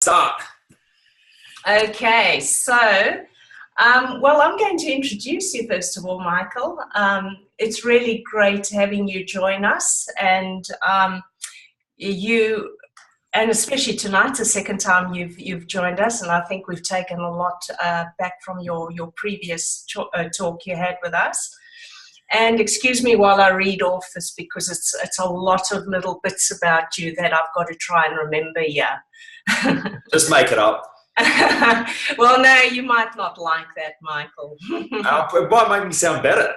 start. Okay, so, well, I'm going to introduce you first of all, Michael. It's really great having you join us, and and especially tonight, the second time you've joined us, and I think we've taken a lot back from your previous talk you had with us. And excuse me while I read off this, because it's a lot of little bits about you that I've got to try and remember here. Just make it up. Well, no, you might not like that, Michael. It might make me sound better.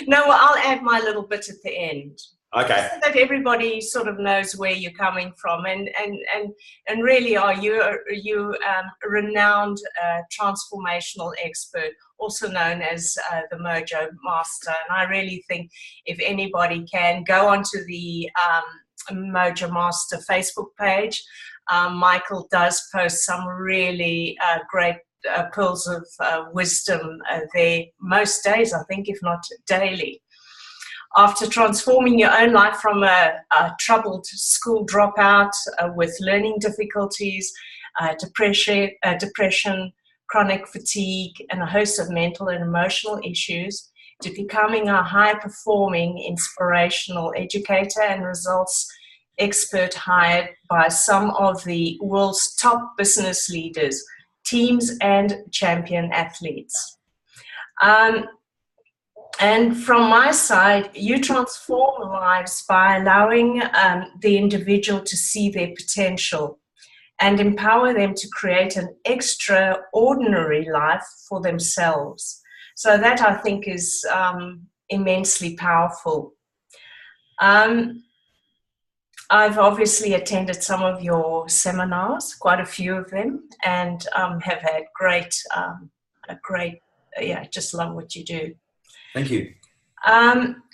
No, well, I'll add my little bit at the end. Okay. So that everybody sort of knows where you're coming from, and really, are you a renowned transformational expert, also known as the Mojo Master. And I really think if anybody can go onto the Mojo Master Facebook page, Michael does post some really great pearls of wisdom there most days, I think, if not daily. After transforming your own life from a troubled school dropout with learning difficulties, depression, chronic fatigue, and a host of mental and emotional issues, to becoming a high-performing, inspirational educator and results expert hired by some of the world's top business leaders, teams, and champion athletes. And from my side, you transform lives by allowing the individual to see their potential and empower them to create an extraordinary life for themselves. So that, I think, is immensely powerful. I've obviously attended some of your seminars, quite a few of them, and have had just love what you do. Thank you.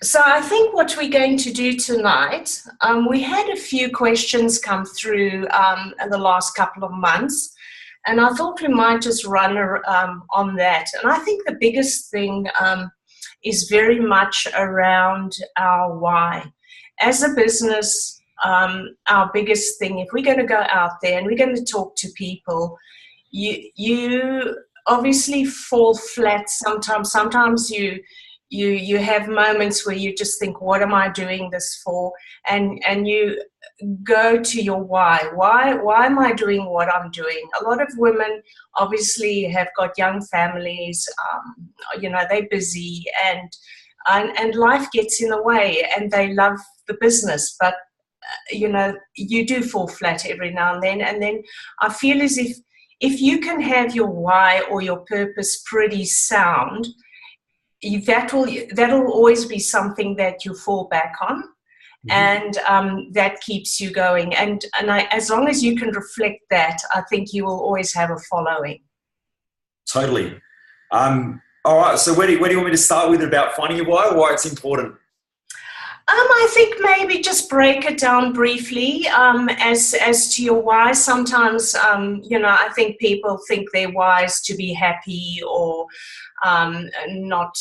So I think what we're going to do tonight, we had a few questions come through in the last couple of months, and I thought we might just run on that. And I think the biggest thing is very much around our why. As a business, our biggest thing, if we're going to go out there and we're going to talk to people, you obviously fall flat sometimes. Sometimes you have moments where you just think, what am I doing this for? And you go to your why. Why am I doing what I'm doing? A lot of women obviously have got young families, they're busy, and life gets in the way, and they love the business, but you do fall flat every now and then. And then I feel as if you can have your why or your purpose pretty sound, that'll always be something that you fall back on, and that keeps you going. And as long as you can reflect that, I think you will always have a following. Totally. All right. So where do you want me to start with about finding your why it's important? I think maybe just break it down briefly as to your why. Sometimes, I think people think their why is to be happy or not,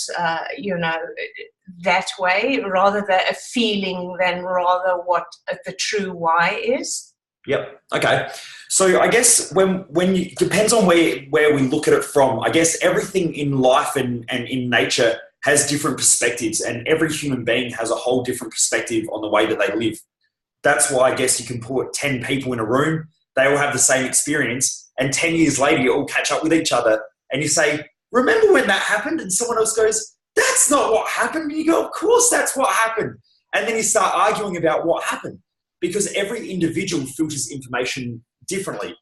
that way, rather than a feeling than rather what the true why is. Yep. Okay. So I guess when you, depends on where we look at it from. I guess everything in life and in nature has different perspectives, and every human being has a whole different perspective on the way that they live. That's why I guess you can put 10 people in a room, they all have the same experience, and 10 years later you all catch up with each other and you say, remember when that happened? And someone else goes, that's not what happened. And you go, of course that's what happened. And then you start arguing about what happened, because every individual filters information differently.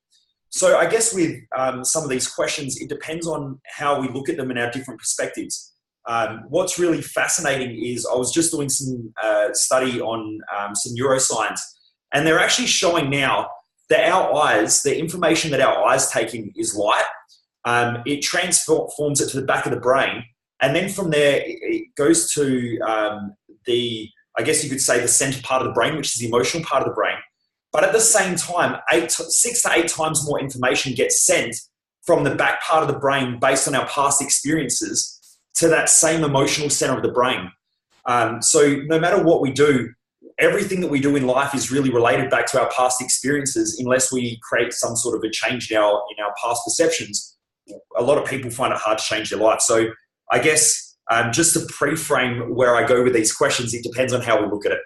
So I guess with some of these questions, it depends on how we look at them and our different perspectives. What's really fascinating is I was just doing some study on some neuroscience, and they're actually showing now that our eyes, the information that our eyes take in is light. It transforms it to the back of the brain, and then from there it goes to I guess you could say the center part of the brain, which is the emotional part of the brain. But at the same time, 6 to 8 times more information gets sent from the back part of the brain based on our past experiences to that same emotional center of the brain. So no matter what we do, everything that we do in life is really related back to our past experiences. Unless we create some sort of a change in our past perceptions, a lot of people find it hard to change their life. So I guess just to pre-frame where I go with these questions, it depends on how we look at it.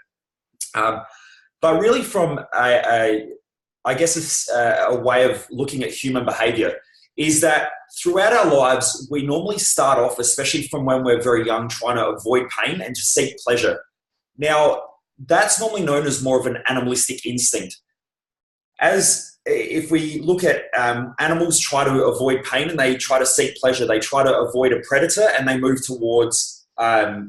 But really from I guess it's a way of looking at human behavior is that throughout our lives, we normally start off, especially from when we're very young, trying to avoid pain and to seek pleasure. Now, that's normally known as more of an animalistic instinct. As if we look at animals try to avoid pain and they try to seek pleasure, they try to avoid a predator and they move towards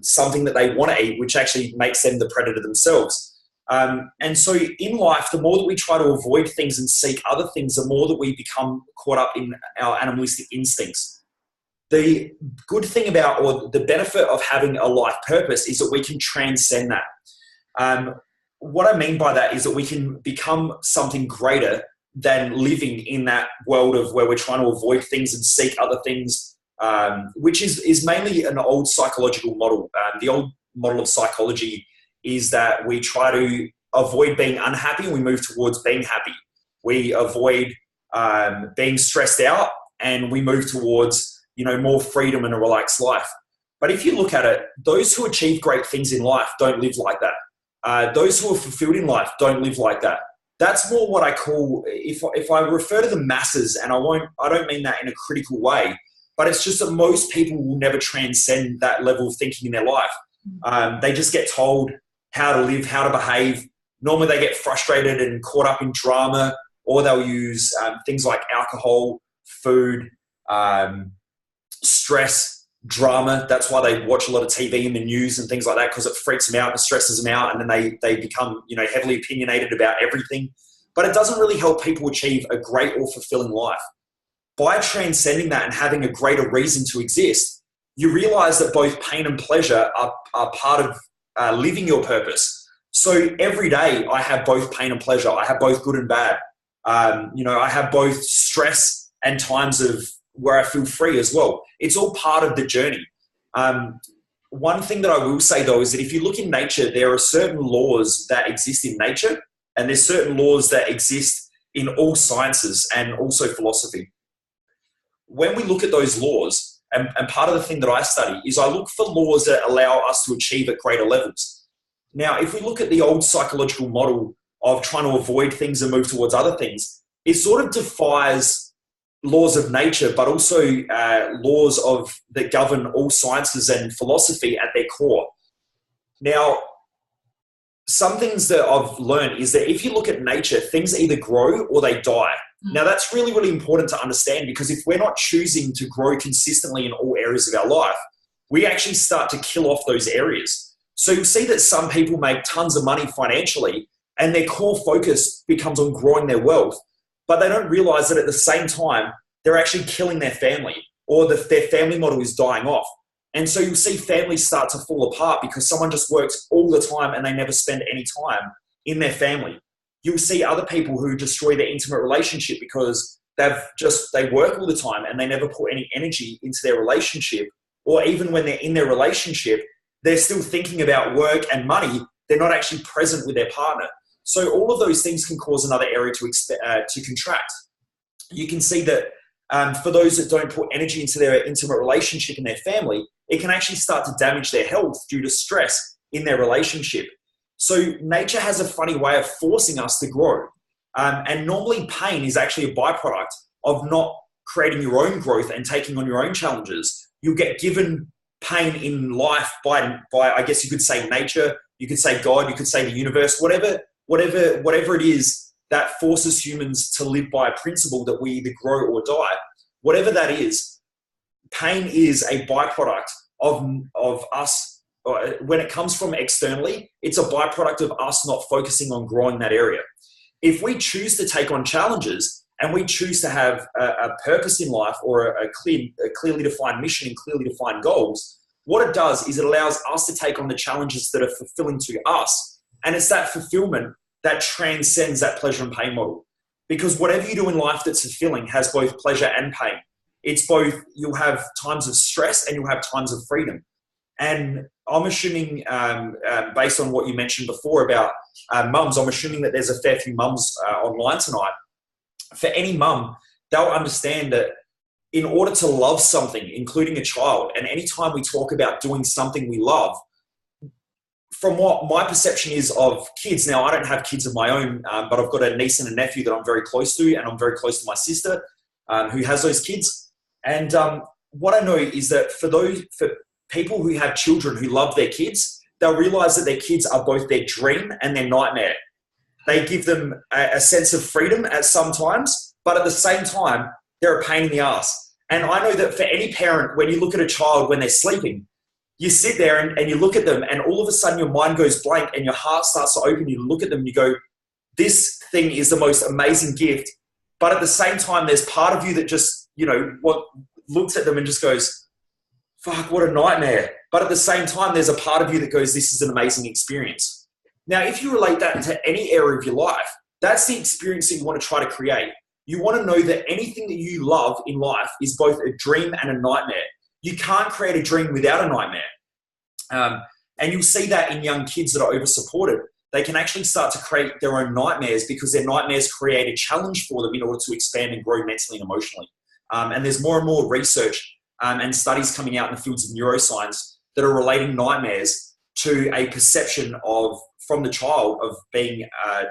something that they want to eat, which actually makes them the predator themselves. And so in life, the more that we try to avoid things and seek other things, the more that we become caught up in our animalistic instincts. The good thing about, or the benefit of having a life purpose is that we can transcend that. What I mean by that is that we can become something greater than living in that world of where we're trying to avoid things and seek other things, which is mainly an old psychological model. The old model of psychology is that we try to avoid being unhappy and we move towards being happy. We avoid being stressed out and we move towards, more freedom and a relaxed life. But if you look at it, those who achieve great things in life don't live like that. Those who are fulfilled in life don't live like that. That's more what I call, if I refer to the masses, and I don't mean that in a critical way, but it's just that most people will never transcend that level of thinking in their life. They just get told how to live, how to behave. Normally they get frustrated and caught up in drama, or they'll use things like alcohol, food, stress, drama. That's why they watch a lot of TV and the news and things like that, because it freaks them out and stresses them out, and then they become heavily opinionated about everything. But it doesn't really help people achieve a great or fulfilling life. By transcending that and having a greater reason to exist, you realize that both pain and pleasure are part of living your purpose. So every day I have both pain and pleasure. I have both good and bad. I have both stress and times of where I feel free as well. It's all part of the journey. One thing that I will say though is that if you look in nature, there are certain laws that exist in nature, and there's certain laws that exist in all sciences and also philosophy. When we look at those laws, and part of the thing that I study is I look for laws that allow us to achieve at greater levels. Now, if we look at the old psychological model of trying to avoid things and move towards other things, it sort of defies laws of nature, but also laws that govern all sciences and philosophy at their core. Now, some things that I've learned is that if you look at nature, things either grow or they die. Now, that's really, really important to understand, because if we're not choosing to grow consistently in all areas of our life, we actually start to kill off those areas. So you'll see that some people make tons of money financially and their core focus becomes on growing their wealth, but they don't realize that at the same time, they're actually killing their family, or their family model is dying off. And so you'll see families start to fall apart because someone just works all the time and they never spend any time in their family. You'll see other people who destroy their intimate relationship because they work all the time and they never put any energy into their relationship. Or even when they're in their relationship, they're still thinking about work and money. They're not actually present with their partner. So all of those things can cause another area to contract. You can see that for those that don't put energy into their intimate relationship in their family, it can actually start to damage their health due to stress in their relationship. So nature has a funny way of forcing us to grow. And normally pain is actually a byproduct of not creating your own growth and taking on your own challenges. You'll get given pain in life by I guess you could say nature, you could say God, you could say the universe, whatever it is that forces humans to live by a principle that we either grow or die. Whatever that is, pain is a byproduct of us. When it comes from externally, it's a byproduct of us not focusing on growing that area. If we choose to take on challenges and we choose to have a purpose in life, or a clearly defined mission and clearly defined goals, what it does is it allows us to take on the challenges that are fulfilling to us. And it's that fulfillment that transcends that pleasure and pain model. Because whatever you do in life that's fulfilling has both pleasure and pain. It's both, you'll have times of stress and you'll have times of freedom. And I'm assuming, based on what you mentioned before about mums, I'm assuming that there's a fair few mums online tonight. For any mum, they'll understand that in order to love something, including a child, and anytime we talk about doing something we love, from what my perception is of kids, now I don't have kids of my own, but I've got a niece and a nephew that I'm very close to, and I'm very close to my sister who has those kids. And what I know is that for people who have children who love their kids, they'll realize that their kids are both their dream and their nightmare. They give them a sense of freedom at some times, but at the same time, they're a pain in the ass. And I know that for any parent, when you look at a child when they're sleeping, you sit there and you look at them, and all of a sudden your mind goes blank and your heart starts to open. You look at them and you go, this thing is the most amazing gift. But at the same time, there's part of you that just, what looks at them and just goes, fuck, what a nightmare. But at the same time, there's a part of you that goes, this is an amazing experience. Now, if you relate that to any area of your life, that's the experience that you want to try to create. You want to know that anything that you love in life is both a dream and a nightmare. You can't create a dream without a nightmare. And you'll see that in young kids that are over-supported. They can actually start to create their own nightmares because their nightmares create a challenge for them in order to expand and grow mentally and emotionally. And there's more and more research and studies coming out in the fields of neuroscience that are relating nightmares to a perception from the child of being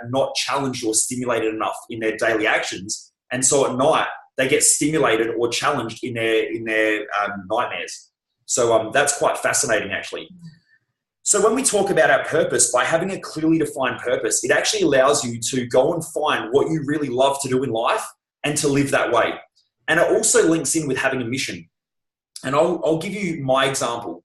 not challenged or stimulated enough in their daily actions. And so at night, they get stimulated or challenged in their nightmares. So that's quite fascinating, actually. So when we talk about our purpose, by having a clearly defined purpose, it actually allows you to go and find what you really love to do in life and to live that way. And it also links in with having a mission. And I'll give you my example.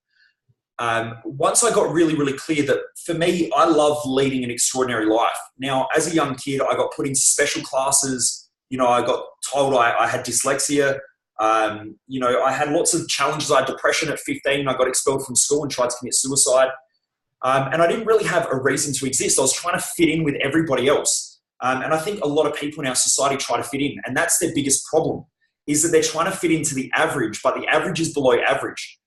Once I got really, really clear that for me, I love leading an extraordinary life. Now, as a young kid, I got put into special classes. I got told I had dyslexia. I had lots of challenges. I had depression at 15. I got expelled from school and tried to commit suicide. And I didn't really have a reason to exist. I was trying to fit in with everybody else. And I think a lot of people in our society try to fit in. And that's their biggest problem, is that they're trying to fit into the average, but the average is below average.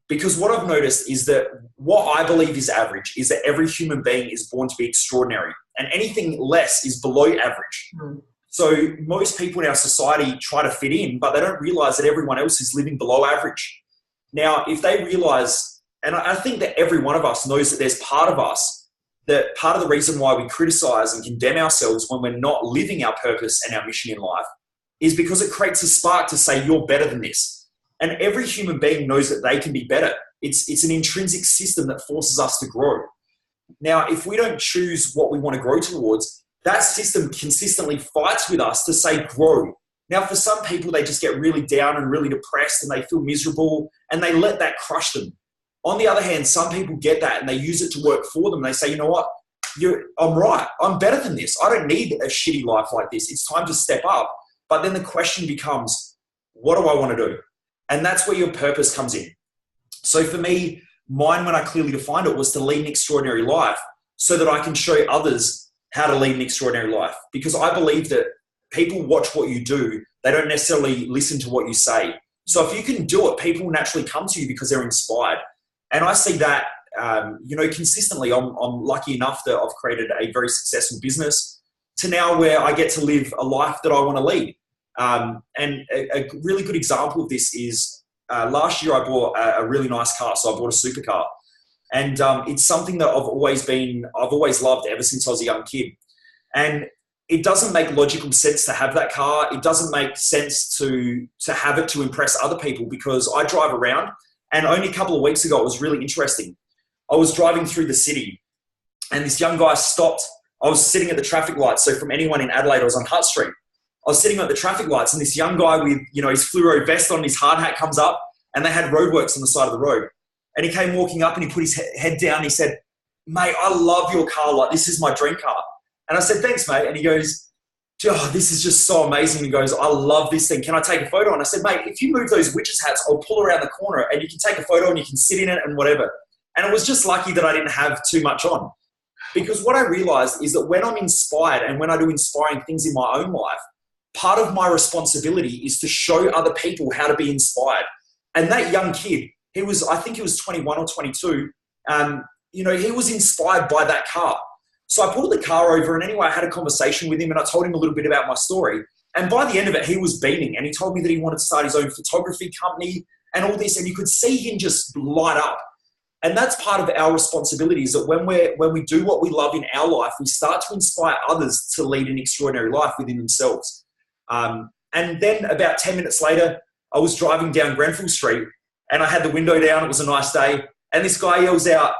Because what I've noticed is that what I believe is average is that every human being is born to be extraordinary. And anything less is below average. Mm. So most people in our society try to fit in, but they don't realize that everyone else is living below average. Now, if they realize, and I think that every one of us knows that there's part of us, that part of the reason why we criticize and condemn ourselves when we're not living our purpose and our mission in life is because it creates a spark to say, you're better than this. And every human being knows that they can be better. It's an intrinsic system that forces us to grow. Now, if we don't choose what we want to grow towards, that system consistently fights with us to say grow. Now, for some people, they just get really down and really depressed and they feel miserable and they let that crush them. On the other hand, some people get that and they use it to work for them. They say, you know what? I'm right. I'm better than this. I don't need a shitty life like this. It's time to step up. But then the question becomes, what do I want to do? And that's where your purpose comes in. So for me, mine, when I clearly defined it, was to lead an extraordinary life so that I can show others how to lead an extraordinary life. Because I believe that people watch what you do. They don't necessarily listen to what you say. So if you can do it, people will naturally come to you because they're inspired. And I see that, consistently. I'm lucky enough that I've created a very successful business to now where I get to live a life that I want to lead. And a really good example of this is last year I bought a really nice car. So I bought a supercar. And it's something that I've always loved ever since I was a young kid. And it doesn't make logical sense to have that car. It doesn't make sense to have it to impress other people because I drive around. And only a couple of weeks ago, it was really interesting. I was driving through the city and this young guy stopped. I was sitting at the traffic lights. So from anyone in Adelaide, I was on Hutt Street. I was sitting at the traffic lights and this young guy with, his fluoro vest on, his hard hat comes up and they had roadworks on the side of the road. And he came walking up and he put his head down. And he said, mate, I love your car. Like, this is my dream car. And I said, thanks, mate. And he goes, oh, this is just so amazing. And he goes, I love this thing. Can I take a photo? And I said, mate, if you move those witches hats, I'll pull around the corner and you can take a photo and you can sit in it and whatever. And it was just lucky that I didn't have too much on. Because what I realized is that when I'm inspired and when I do inspiring things in my own life, part of my responsibility is to show other people how to be inspired. And that young kid, I think he was 21 or 22, he was inspired by that car. So I pulled the car over, and anyway, I had a conversation with him, and I told him a little bit about my story. And by the end of it, he was beaming, and he told me that he wanted to start his own photography company and all this, and you could see him just light up. And that's part of our responsibility, is that when we do what we love in our life, we start to inspire others to lead an extraordinary life within themselves. And then about 10 minutes later, I was driving down Grenfell Street, and I had the window down. It was a nice day. And this guy yells out,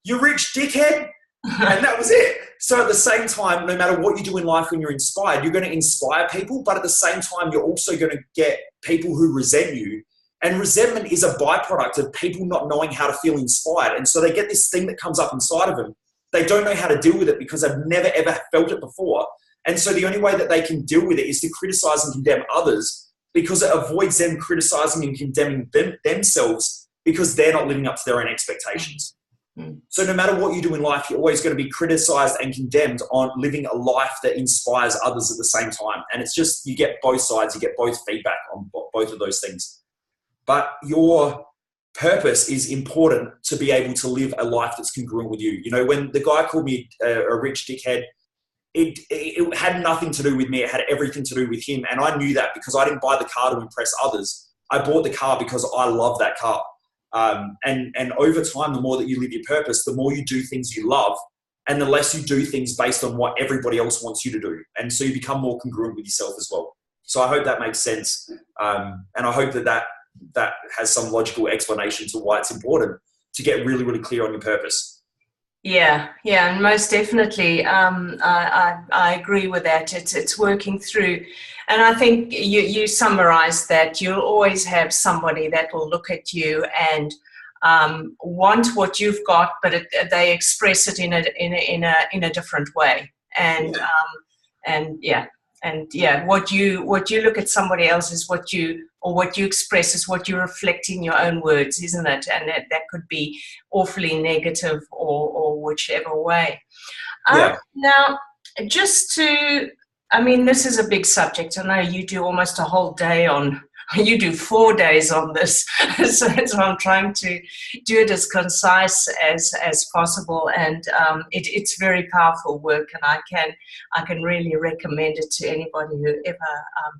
"You rich dickhead." And that was it. So at the same time, no matter what you do in life, when you're inspired, you're going to inspire people. But at the same time, you're also going to get people who resent you. And resentment is a byproduct of people not knowing how to feel inspired. And so they get this thing that comes up inside of them. They don't know how to deal with it because they've never, ever felt it before. And so the only way that they can deal with it is to criticize and condemn others, because it avoids them criticizing and condemning themselves, because they're not living up to their own expectations. So no matter what you do in life, you're always going to be criticized and condemned on living a life that inspires others at the same time. And it's just, you get both sides, you get both feedback on both of those things. But your purpose is important to be able to live a life that's congruent with you. When the guy called me a rich dickhead, it had nothing to do with me. It had everything to do with him. And I knew that because I didn't buy the car to impress others. I bought the car because I love that car. And over time, the more that you live your purpose, the more you do things you love, and the less you do things based on what everybody else wants you to do. And so you become more congruent with yourself as well. So I hope that makes sense. And I hope that has some logical explanation to why it's important to get really, really clear on your purpose. Yeah, and most definitely, I agree with that. It's working through, and I think you summarised that you'll always have somebody that will look at you and want what you've got, but they express it in a different way, and what you look at somebody else is what you express is what you reflect in your own words, isn't it? And that could be awfully negative or whichever way. Now, this is a big subject. I know you do almost a whole day you do 4 days on this. So I'm trying to do it as concise as possible. And it's very powerful work, and I can really recommend it to anybody who ever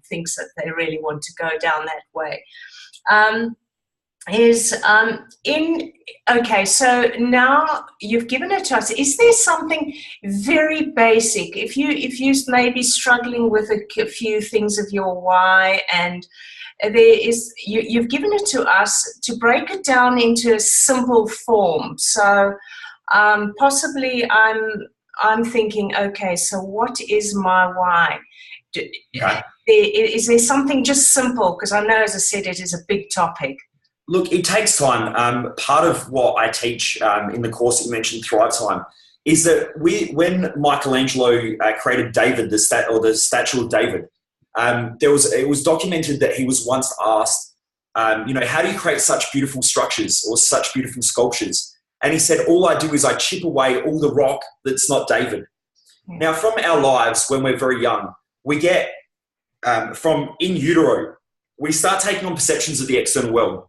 thinks that they really want to go down that way. So now you've given it to us. Is there something very basic? If you may be struggling with a few things of your why, and you've given it to us to break it down into a simple form. So possibly I'm thinking, okay, so what is my why? Is there something just simple? Because I know, as I said, it is a big topic. Look, it takes time. Part of what I teach in the course that you mentioned, Thrive Time, is that when Michelangelo created David, the statue of David, it was documented that he was once asked, how do you create such beautiful structures or such beautiful sculptures? And he said, all I do is I chip away all the rock that's not David. Now, from our lives, when we're very young, we get from in utero, we start taking on perceptions of the external world.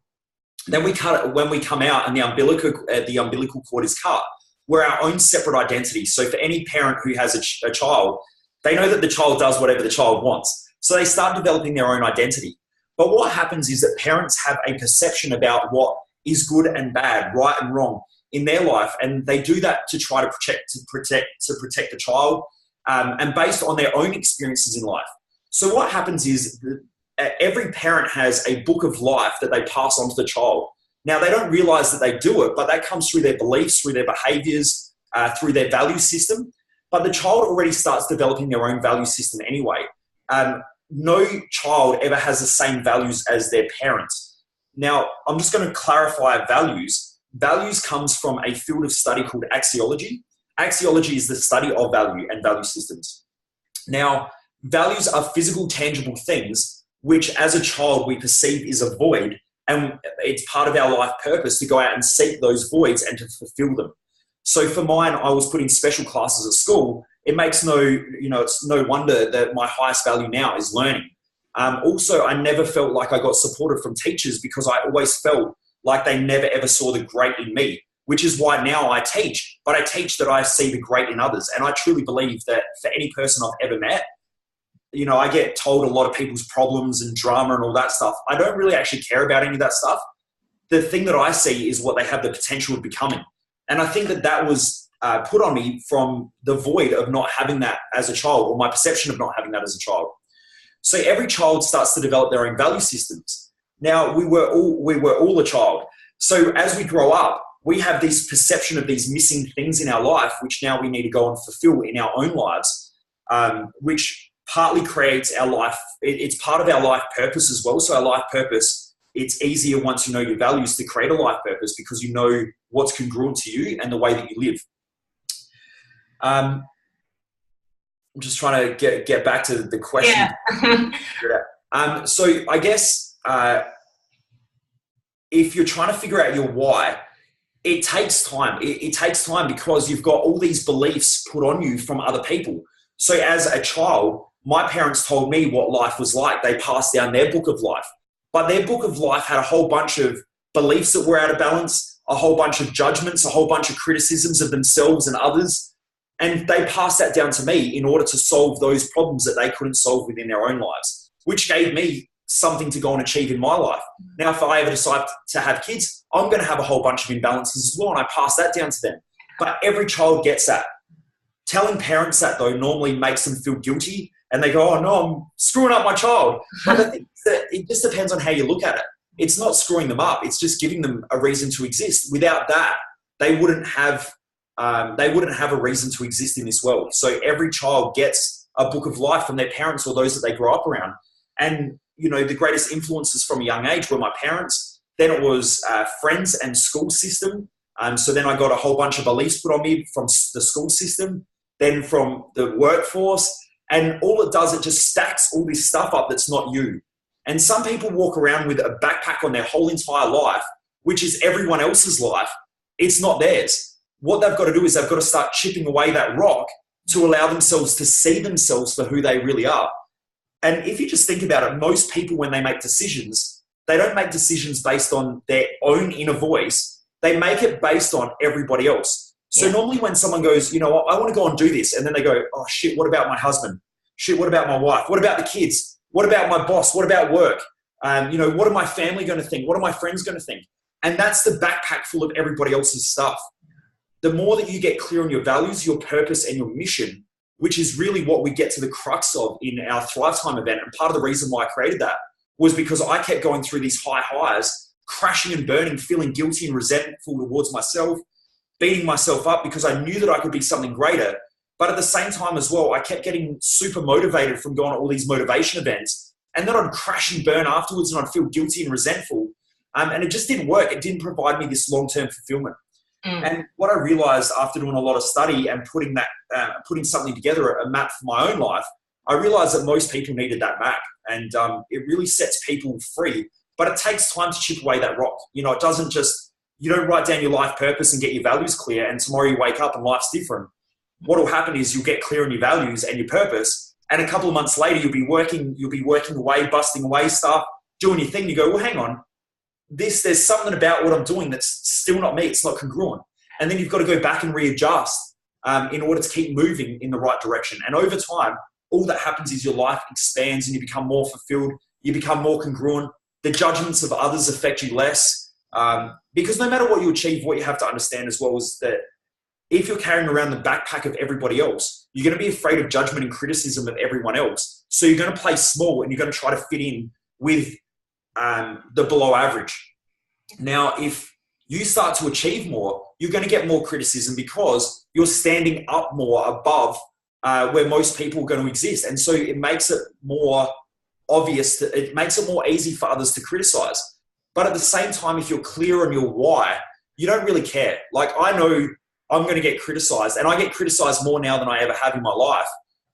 Then when we come out and the umbilical cord is cut, we're our own separate identity. So for any parent who has a child, they know that the child does whatever the child wants. So they start developing their own identity. But what happens is that parents have a perception about what is good and bad, right and wrong in their life. And they do that to try to protect the child and based on their own experiences in life. So what happens is every parent has a book of life that they pass on to the child. Now, they don't realize that they do it, but that comes through their beliefs, through their behaviors, through their value system. But the child already starts developing their own value system anyway. No child ever has the same values as their parents. Now, I'm just going to clarify values. Values comes from a field of study called axiology. Axiology is the study of value and value systems. Now, values are physical, tangible things which as a child we perceive is a void, and it's part of our life purpose to go out and seek those voids and to fulfill them. So for mine, I was put in special classes at school. It makes it's no wonder that my highest value now is learning. Also, I never felt like I got supported from teachers because I always felt like they never ever saw the great in me, which is why now I teach, but I teach that I see the great in others. And I truly believe that for any person I've ever met, you know, I get told a lot of people's problems and drama and all that stuff. I don't really actually care about any of that stuff. The thing that I see is what they have the potential of becoming. And I think that that was put on me from the void of not having that as a child, or my perception of not having that as a child. So every child starts to develop their own value systems. Now, we were all a child. So as we grow up, we have this perception of these missing things in our life, which now we need to go and fulfill in our own lives, which partly creates our life. It's part of our life purpose as well. So our life purpose, it's easier once you know your values to create a life purpose, because you know what's congruent to you and the way that you live. I'm just trying to get back to the question. Yeah. So I guess if you're trying to figure out your why, it takes time. It takes time because you've got all these beliefs put on you from other people. So as a child, my parents told me what life was like. They passed down their book of life. But their book of life had a whole bunch of beliefs that were out of balance, a whole bunch of judgments, a whole bunch of criticisms of themselves and others. And they passed that down to me in order to solve those problems that they couldn't solve within their own lives, which gave me something to go and achieve in my life. Now, if I ever decide to have kids, I'm going to have a whole bunch of imbalances as well, and I pass that down to them. But every child gets that. Telling parents that, though, normally makes them feel guilty, and they go, oh, no, I'm screwing up my child. But I think that it just depends on how you look at it. It's not screwing them up. It's just giving them a reason to exist. Without that, they wouldn't have a reason to exist in this world. So every child gets a book of life from their parents or those that they grow up around. And, you know, the greatest influences from a young age were my parents. Then it was friends and school system. So then I got a whole bunch of beliefs put on me from the school system, then from the workforce. And all it does, it just stacks all this stuff up that's not you. And some people walk around with a backpack on their whole entire life, which is everyone else's life. It's not theirs. What they've got to do is they've got to start chipping away that rock to allow themselves to see themselves for who they really are. And if you just think about it, most people, when they make decisions, they don't make decisions based on their own inner voice. They make it based on everybody else. So normally when someone goes, you know, I want to go and do this, and then they go, oh shit, what about my husband? Shit, what about my wife? What about the kids? What about my boss? What about work? You know, what are my family going to think? What are my friends going to think? And that's the backpack full of everybody else's stuff. The more that you get clear on your values, your purpose, and your mission, which is really what we get to the crux of in our Thrive Time event. And part of the reason why I created that was because I kept going through these high highs, crashing and burning, feeling guilty and resentful towards myself, beating myself up because I knew that I could be something greater. But at the same time as well, I kept getting super motivated from going to all these motivation events. And then I'd crash and burn afterwards, and I'd feel guilty and resentful. And it just didn't work. It didn't provide me this long-term fulfillment. And what I realized after doing a lot of study and putting something together, a map for my own life, I realized that most people needed that map. And it really sets people free. But it takes time to chip away that rock. You know, it doesn't just, you don't write down your life purpose and get your values clear, and tomorrow you wake up and life's different. What will happen is you'll get clear on your values and your purpose, and a couple of months later you'll be working away, busting away stuff, doing your thing. You go, well, hang on, there's something about what I'm doing that's still not me. It's not congruent. And then you've got to go back and readjust in order to keep moving in the right direction. And over time, all that happens is your life expands and you become more fulfilled. You become more congruent. The judgments of others affect you less. Because no matter what you achieve, what you have to understand as well is that if you're carrying around the backpack of everybody else, you're going to be afraid of judgment and criticism of everyone else. So you're going to play small and you're going to try to fit in with the below average. Now, if you start to achieve more, you're going to get more criticism because you're standing up more above where most people are going to exist. And so it makes it more obvious, it makes it more easy for others to criticize. But at the same time, if you're clear on your why, you don't really care. Like, I know I'm going to get criticized, and I get criticized more now than I ever have in my life.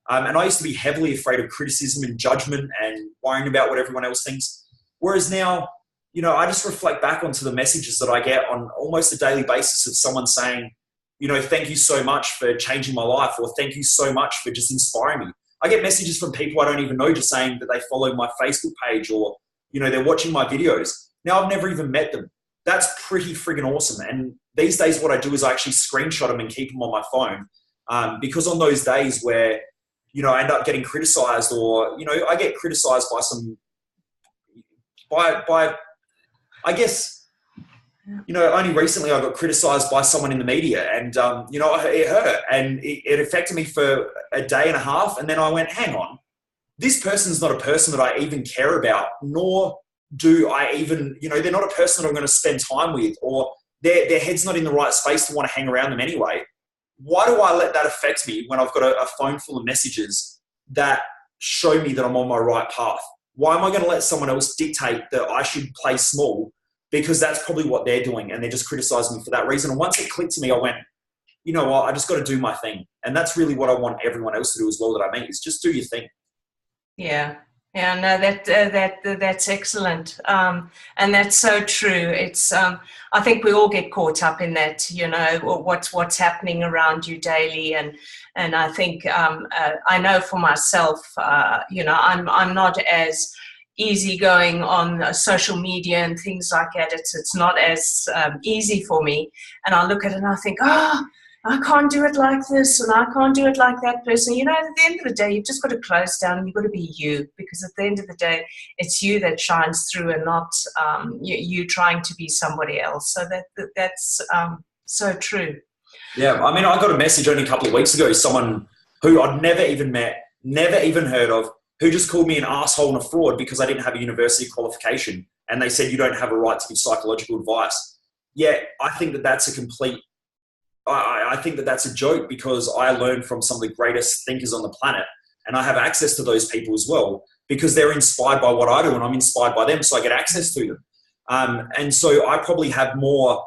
And I used to be heavily afraid of criticism and judgment and worrying about what everyone else thinks. Whereas now, you know, I just reflect back onto the messages that I get on almost a daily basis of someone saying, you know, thank you so much for changing my life, or thank you so much for just inspiring me. I get messages from people I don't even know just saying that they follow my Facebook page, or, you know, they're watching my videos. Now, I've never even met them. that's pretty friggin' awesome. And these days what I do is I actually screenshot them and keep them on my phone. Because on those days where, you know, I end up getting criticized, or, you know, I get criticized by I guess, you know, only recently I got criticized by someone in the media, and, you know, it hurt, and it affected me for a day and a half. And then I went, hang on, this person's not a person that I even care about, nor do I even, you know, they're not a person that I'm going to spend time with, or their head's not in the right space to want to hang around them anyway. Why do I let that affect me when I've got a phone full of messages that show me that I'm on my right path? Why am I going to let someone else dictate that I should play small? Because that's probably what they're doing, and they're just criticizing me for that reason. And once it clicked to me, I went, you know what, I just got to do my thing. And that's really what I want everyone else to do as well that I meet, is just do your thing. Yeah. Yeah, no, that's excellent, and that's so true. It's I think we all get caught up in that, you know, what's happening around you daily, and I think I know for myself, you know, I'm not as easygoing on social media and things like that. It's not as easy for me, and I look at it and I think, I can't do it like this, and I can't do it like that person. You know, at the end of the day, you've just got to close down, and you've got to be you, because at the end of the day, it's you that shines through, and not you trying to be somebody else. So that's so true. Yeah, I mean, I got a message only a couple of weeks ago, someone who I'd never even met, never even heard of, who just called me an asshole and a fraud because I didn't have a university qualification, and they said you don't have a right to give psychological advice. Yeah, I think that that's a complete... I think that that's a joke, because I learned from some of the greatest thinkers on the planet, and I have access to those people as well, because they're inspired by what I do and I'm inspired by them, so I get access to them. And so I probably have more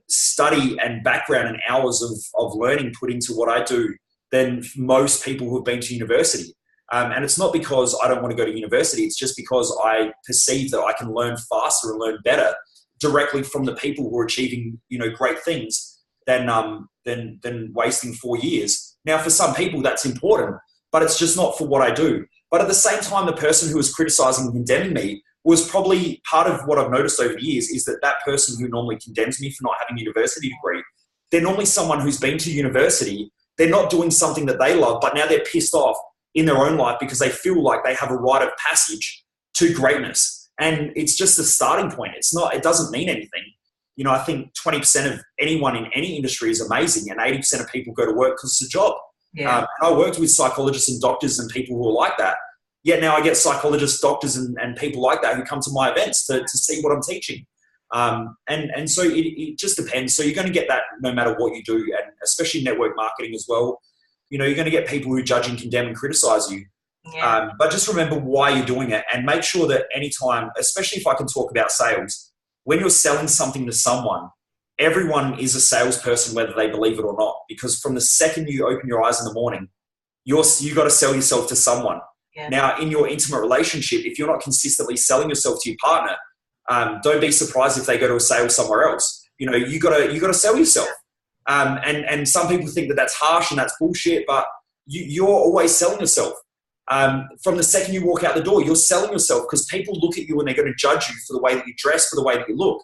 study and background and hours of learning put into what I do than most people who have been to university. And it's not because I don't want to go to university, it's just because I perceive that I can learn faster and learn better directly from the people who are achieving, you know, great things, than wasting 4 years. Now, for some people that's important, but it's just not for what I do. But at the same time, the person who was criticizing and condemning me was probably part of what I've noticed over the years, is that person who normally condemns me for not having a university degree, they're normally someone who's been to university. They're not doing something that they love, but now they're pissed off in their own life because they feel like they have a rite of passage to greatness. And it's just a starting point. It doesn't mean anything. You know, I think 20% of anyone in any industry is amazing, and 80% of people go to work because it's a job. Yeah. I worked with psychologists and doctors and people who are like that. Yet now I get psychologists, doctors, and people like that who come to my events to see what I'm teaching. And so it just depends. So you're going to get that no matter what you do, and especially network marketing as well. You know, you're going to get people who judge and condemn and criticize you. Yeah. But just remember why you're doing it, and make sure that anytime, especially if I can talk about sales, when you're selling something to someone, everyone is a salesperson, whether they believe it or not, because from the second you open your eyes in the morning, you got to sell yourself to someone. Yeah. Now, in your intimate relationship, if you're not consistently selling yourself to your partner, don't be surprised if they go to a sale somewhere else. You know, you got to sell yourself. And some people think that that's harsh and that's bullshit, but you're always selling yourself. From the second you walk out the door, you're selling yourself, because people look at you and they're going to judge you for the way that you dress, for the way that you look.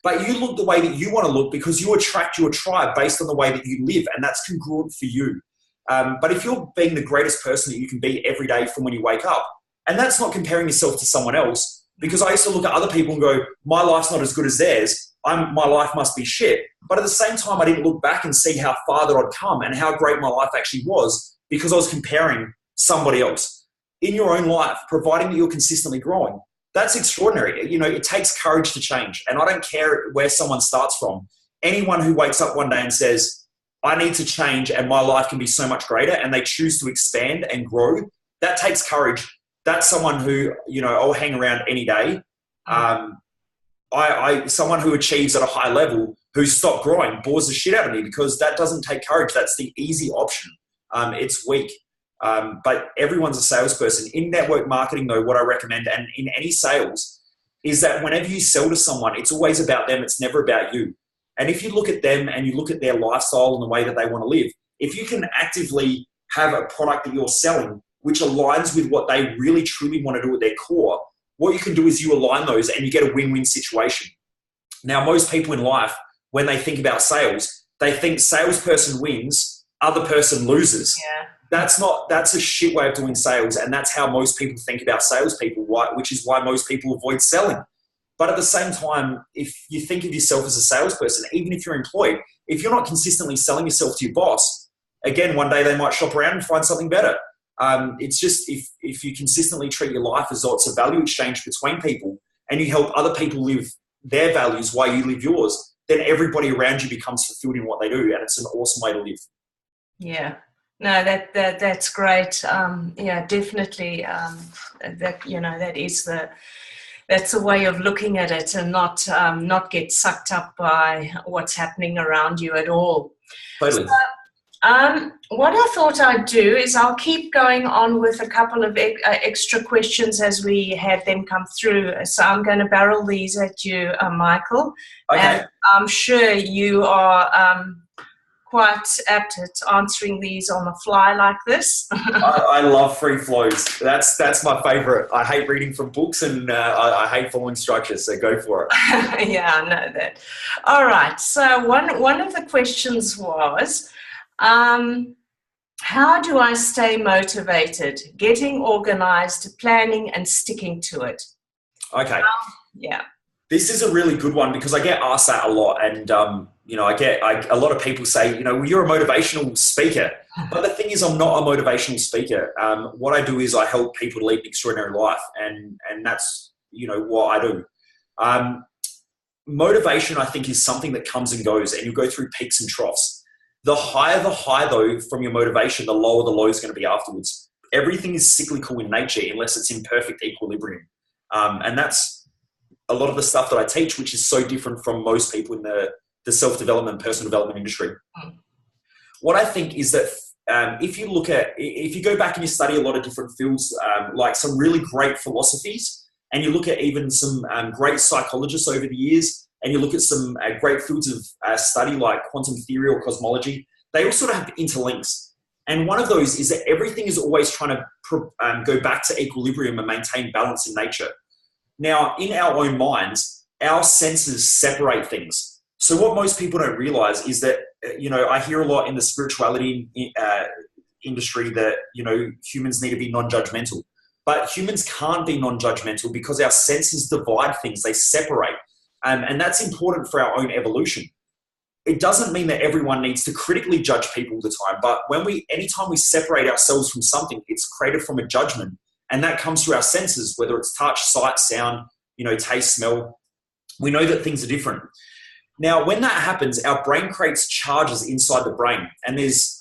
But you look the way that you want to look because you attract your tribe based on the way that you live, and that's congruent for you. But if you're being the greatest person that you can be every day from when you wake up, and that's not comparing yourself to someone else, because I used to look at other people and go, my life's not as good as theirs, my life must be shit. But at the same time, I didn't look back and see how far that I'd come and how great my life actually was, because I was comparing somebody else. In your own life, providing that you're consistently growing, that's extraordinary. You know, it takes courage to change. And I don't care where someone starts from. Anyone who wakes up one day and says, I need to change and my life can be so much greater, and they choose to expand and grow, that takes courage. That's someone who, you know, I'll hang around any day. Someone who achieves at a high level, who's stopped growing, bores the shit out of me, because that doesn't take courage. That's the easy option. It's weak. But everyone's a salesperson. In network marketing, though, what I recommend, and in any sales, is that whenever you sell to someone, it's always about them. It's never about you. And if you look at them and you look at their lifestyle and the way that they want to live, if you can actively have a product that you're selling which aligns with what they really truly want to do at their core, what you can do is you align those and you get a win-win situation. Now, most people in life, when they think about sales, they think salesperson wins, other person loses. Yeah. That's a shit way of doing sales. And that's how most people think about salespeople, which is why most people avoid selling. But at the same time, if you think of yourself as a salesperson, even if you're employed, if you're not consistently selling yourself to your boss, again, one day they might shop around and find something better. It's just if you consistently treat your life as though it's a value exchange between people and you help other people live their values while you live yours, then everybody around you becomes fulfilled in what they do. And it's an awesome way to live. Yeah. No, that's great. Yeah, definitely. That's a way of looking at it, and not get sucked up by what's happening around you at all. Totally. So, what I thought I'd do is I'll keep going on with a couple of extra questions as we have them come through. So I'm going to barrel these at you, Michael. Okay. And I'm sure you are quite apt at answering these on the fly like this. I love free flows. That's my favorite. I hate reading from books, and I hate following structures, so go for it. Yeah, I know that. All right. So one of the questions was, how do I stay motivated, getting organized, planning, and sticking to it? Okay. Yeah. This is a really good one because I get asked that a lot, and a lot of people say, well, you're a motivational speaker, but the thing is, I'm not a motivational speaker. What I do is I help people to lead an extraordinary life, and that's what I do. Motivation, I think, is something that comes and goes, and you go through peaks and troughs. The higher the high, though, from your motivation, the lower the low is going to be afterwards. Everything is cyclical in nature unless it's in perfect equilibrium, and that's a lot of the stuff that I teach, which is so different from most people in the self-development, personal development industry. What I think is that if you go back and you study a lot of different fields, like some really great philosophies, and you look at even some great psychologists over the years, and you look at some great fields of study like quantum theory or cosmology, they all sort of have interlinks. And one of those is that everything is always trying to go back to equilibrium and maintain balance in nature. Now, in our own minds, our senses separate things. So what most people don't realize is that, I hear a lot in the spirituality industry that, humans need to be non-judgmental. But humans can't be non-judgmental because our senses divide things, they separate. And that's important for our own evolution. It doesn't mean that everyone needs to critically judge people all the time, but anytime we separate ourselves from something, it's created from a judgment. And that comes through our senses, whether it's touch, sight, sound, taste, smell. We know that things are different. Now, when that happens, our brain creates charges inside the brain. And there's,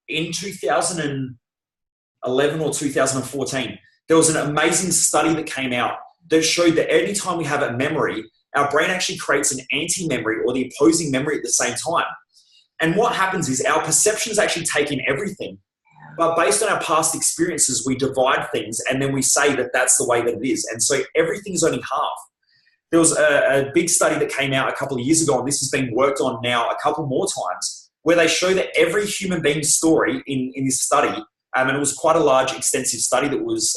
in 2011 or 2014, there was an amazing study that came out that showed that anytime we have a memory, our brain actually creates an anti-memory or the opposing memory at the same time. And what happens is our perceptions actually take in everything. But based on our past experiences, we divide things and then we say that that's the way that it is. And so everything's only half. There was a big study that came out a couple of years ago, and this has been worked on now a couple more times, where they show that every human being's story in this study, and it was quite a large, extensive study that was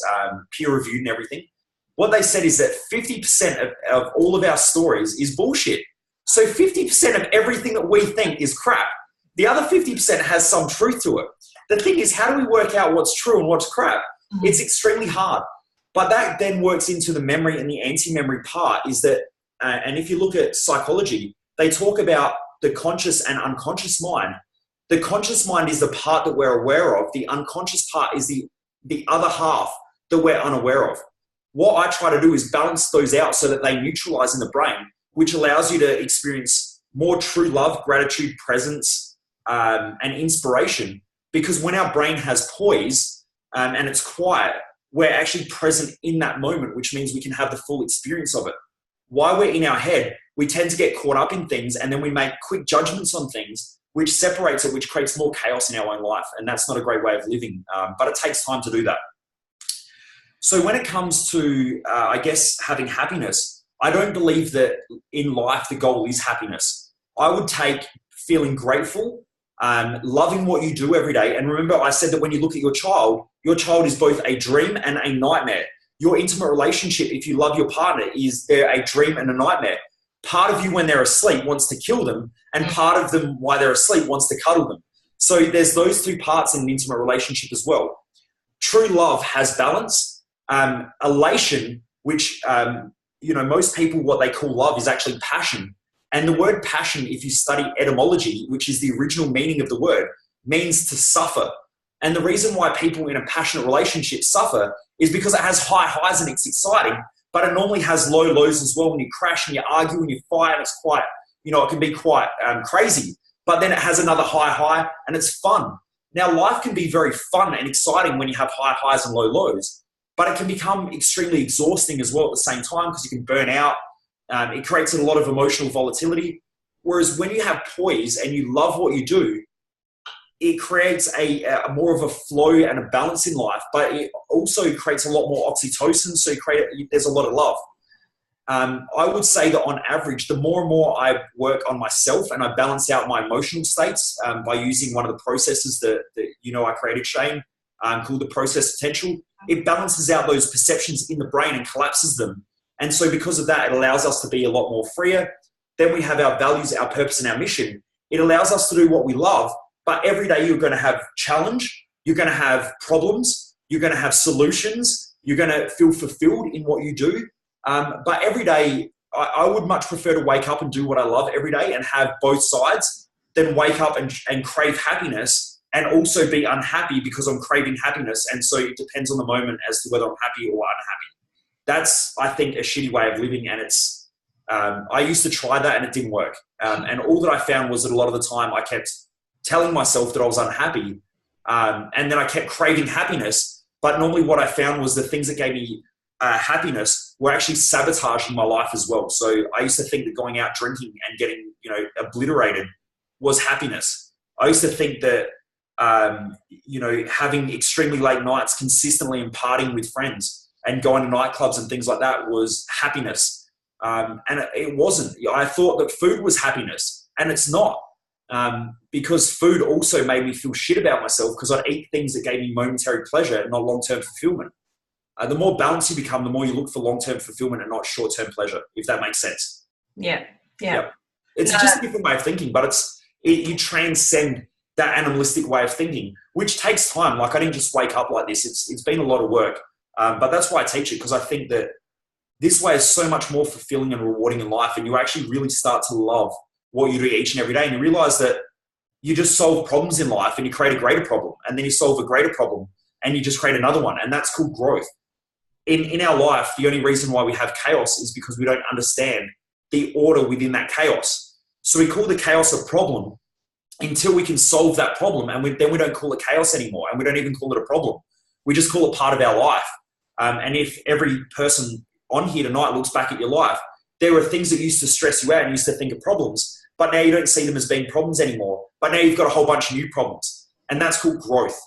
peer-reviewed and everything. What they said is that 50% of all of our stories is bullshit. So 50% of everything that we think is crap. The other 50% has some truth to it. The thing is, how do we work out what's true and what's crap? Mm-hmm. It's extremely hard. But that then works into the memory and the anti-memory part is that, and if you look at psychology, they talk about the conscious and unconscious mind. The conscious mind is the part that we're aware of. The unconscious part is the other half that we're unaware of. What I try to do is balance those out so that they neutralize in the brain, which allows you to experience more true love, gratitude, presence, and inspiration. Because when our brain has poise and it's quiet, we're actually present in that moment, which means we can have the full experience of it. While we're in our head, we tend to get caught up in things and then we make quick judgments on things, which separates it, which creates more chaos in our own life. And that's not a great way of living, but it takes time to do that. So when it comes to, having happiness, I don't believe that in life the goal is happiness. I would take feeling grateful, loving what you do every day. And remember, I said that when you look at your child is both a dream and a nightmare. Your intimate relationship, if you love your partner, is they're a dream and a nightmare. part of you when they're asleep wants to kill them, and part of them while they're asleep wants to cuddle them. So there's those two parts in an intimate relationship as well. True love has balance. Elation, which, most people, what they call love is actually passion. And the word passion, if you study etymology, which is the original meaning of the word, means to suffer. And the reason why people in a passionate relationship suffer is because it has high highs and it's exciting, but it normally has low lows as well. When you crash and you argue and you fight, and it's quite, it can be quite crazy. But then it has another high and it's fun. Now, life can be very fun and exciting when you have high highs and low lows, but it can become extremely exhausting as well at the same time because you can burn out. It creates a lot of emotional volatility. Whereas when you have poise and you love what you do, it creates a more of a flow and a balance in life, but it also creates a lot more oxytocin. So there's a lot of love. I would say that on average, the more and more I work on myself and I balance out my emotional states by using one of the processes that I created, Shane, called the process potential, it balances out those perceptions in the brain and collapses them. And so because of that, it allows us to be a lot more freer. Then we have our values, our purpose, and our mission. It allows us to do what we love, but every day you're going to have challenge, you're going to have problems, you're going to have solutions, you're going to feel fulfilled in what you do. But every day, I would much prefer to wake up and do what I love every day and have both sides than wake up and crave happiness and also be unhappy because I'm craving happiness. And so it depends on the moment as to whether I'm happy or unhappy. That's, I think, a shitty way of living. And it's, I used to try that and it didn't work. And all that I found was that a lot of the time I kept telling myself that I was unhappy. And then I kept craving happiness. But normally what I found was the things that gave me happiness were actually sabotaging my life as well. So I used to think that going out drinking and getting, obliterated was happiness. I used to think that, having extremely late nights consistently and partying with friends and going to nightclubs and things like that was happiness. And it wasn't. I thought that food was happiness, and it's not. Because food also made me feel shit about myself because I'd eat things that gave me momentary pleasure and not long-term fulfillment. The more balanced you become, the more you look for long-term fulfillment and not short-term pleasure, if that makes sense. Yeah. It's just a different way of thinking, but you transcend that animalistic way of thinking, which takes time. Like I didn't just wake up like this. It's been a lot of work, but that's why I teach it, because I think that this way is so much more fulfilling and rewarding in life, and you actually really start to love what you do each and every day, and you realize that you just solve problems in life and you create a greater problem, and then you solve a greater problem and you just create another one, and that's called growth. In our life, the only reason why we have chaos is because we don't understand the order within that chaos. So we call the chaos a problem until we can solve that problem, and then we don't call it chaos anymore, and we don't even call it a problem. We just call it part of our life. And if every person on here tonight looks back at your life, there were things that used to stress you out and used to think of problems, but now you don't see them as being problems anymore. But now you've got a whole bunch of new problems, and that's called growth.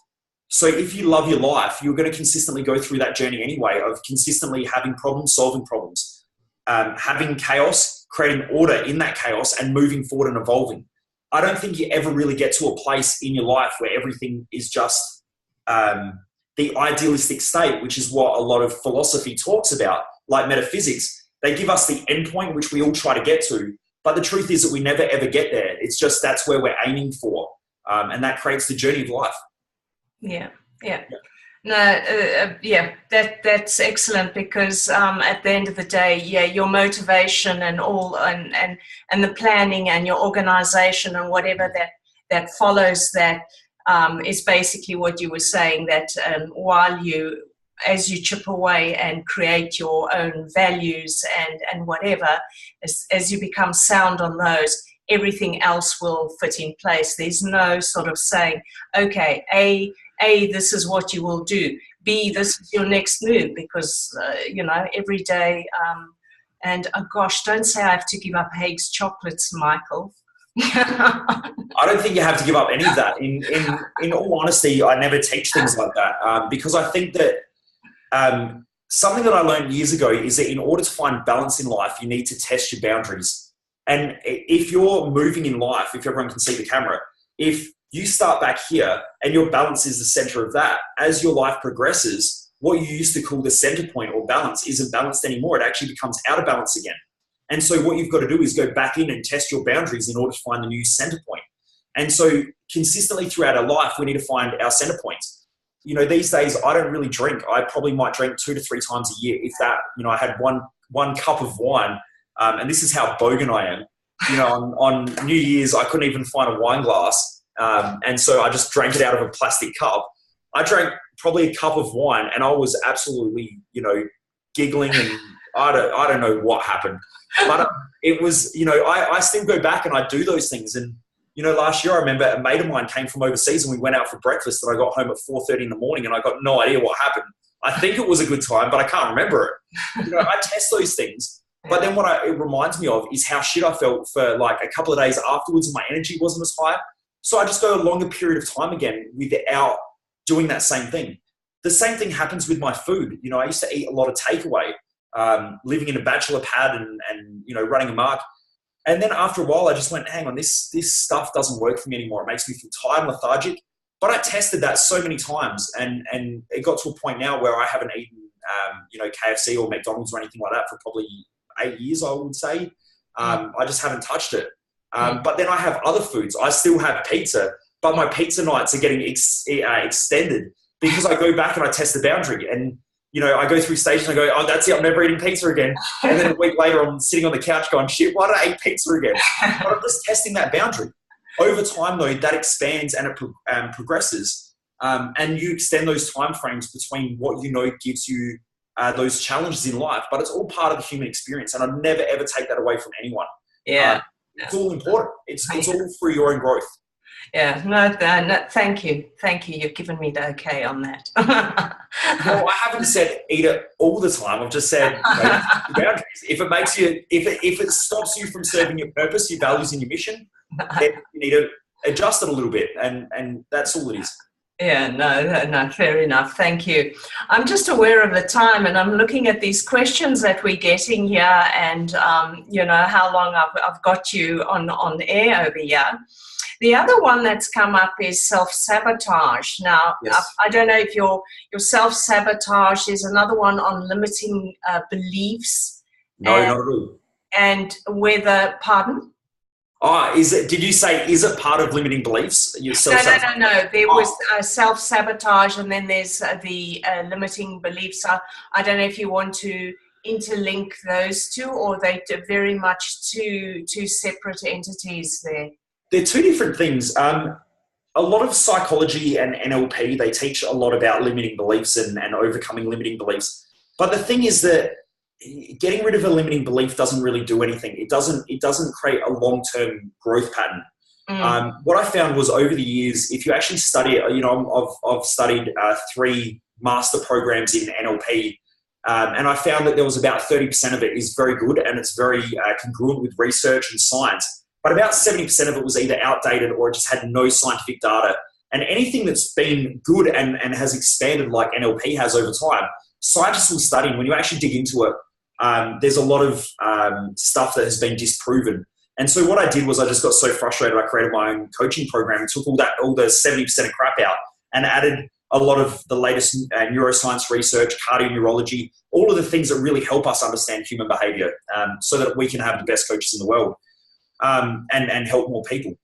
So if you love your life, you're going to consistently go through that journey anyway of consistently having problems, solving problems, having chaos, creating order in that chaos, and moving forward and evolving. I don't think you ever really get to a place in your life where everything is just the idealistic state, which is what a lot of philosophy talks about, like metaphysics. They give us the end point, which we all try to get to. But the truth is that we never, ever get there. It's just that's where we're aiming for. And that creates the journey of life. Yeah. That's excellent, because at the end of the day, your motivation and all and the planning and your organization and whatever that follows that is basically what you were saying, that as you chip away and create your own values and whatever, as you become sound on those, everything else will fit in place. There's no sort of saying, okay, A, this is what you will do. B, this is your next move, because, every day, and oh gosh, don't say I have to give up Haig's chocolates, Michael. I don't think you have to give up any of that. In all honesty, I never teach things like that, because I think that something that I learned years ago is that in order to find balance in life, you need to test your boundaries. And if you're moving in life, if everyone can see the camera, if you start back here and your balance is the center of that, as your life progresses, what you used to call the center point or balance isn't balanced anymore. It actually becomes out of balance again. And so what you've got to do is go back in and test your boundaries in order to find the new center point. And so consistently throughout our life, we need to find our center points. You know, these days I don't really drink. I probably might drink 2 to 3 times a year, if that. You know, I had one cup of wine, and this is how bogan I am. You know, on New Year's, I couldn't even find a wine glass, and so I just drank it out of a plastic cup. I drank probably a cup of wine, and I was absolutely, you know, giggling, and I don't know what happened, but it was, you know, I still go back and I do those things. And you know, last year I remember a mate of mine came from overseas and we went out for breakfast, and I got home at 4:30 in the morning and I got no idea what happened. I think it was a good time, but I can't remember it. You know, I test those things, but then what it reminds me of is how shit I felt for like a couple of days afterwards, and my energy wasn't as high. So I just go a longer period of time again without doing that same thing. The same thing happens with my food. You know, I used to eat a lot of takeaway, living in a bachelor pad and you know, running amok. And then after a while, I just went, hang on, this stuff doesn't work for me anymore. It makes me feel tired and lethargic. But I tested that so many times, and it got to a point now where I haven't eaten, you know, KFC or McDonald's or anything like that for probably 8 years, I would say. I just haven't touched it. But then I have other foods. I still have pizza, but my pizza nights are getting extended because I go back and I test the boundary. And, you know, I go through stages and I go, oh, that's it, I'm never eating pizza again. And then a week later, I'm sitting on the couch going, shit, why did I eat pizza again? But I'm just testing that boundary. Over time, though, that expands and it progresses. And you extend those time frames between what you know gives you those challenges in life. But it's all part of the human experience. And I'd never, ever take that away from anyone. Yeah. It's all important. It's all for your own growth. Yeah, no, thank you. Thank you. You've given me the okay on that. No, I haven't said eat it all the time. I've just said, you know, boundaries. If it makes you, if it stops you from serving your purpose, your values, and your mission, then you need to adjust it a little bit, and that's all it is. Yeah, no, fair enough. Thank you. I'm just aware of the time, and I'm looking at these questions that we're getting here, and you know, how long I've got you on air over here. The other one that's come up is self-sabotage. Now, yes. I don't know if your self-sabotage is another one on limiting beliefs. No, not at all. And whether, pardon? Oh, did you say, is it part of limiting beliefs? No. There was self-sabotage, and then there's the limiting beliefs. I don't know if you want to interlink those two, or they're very much two separate entities there. They're two different things. A lot of psychology and NLP, they teach a lot about limiting beliefs and overcoming limiting beliefs. But the thing is that getting rid of a limiting belief doesn't really do anything. It doesn't create a long-term growth pattern. What I found was over the years, if you actually study it, you know, I've studied 3 master programs in NLP, and I found that there was about 30% of it is very good, and it's very congruent with research and science. But about 70% of it was either outdated or it just had no scientific data. And anything that's been good and has expanded like NLP has over time, scientists will study. And when you actually dig into it, there's a lot of stuff that has been disproven. And so what I did was I just got so frustrated, I created my own coaching program and took all the 70% of crap out and added a lot of the latest neuroscience research, cardioneurology, all of the things that really help us understand human behavior, so that we can have the best coaches in the world. And help more people.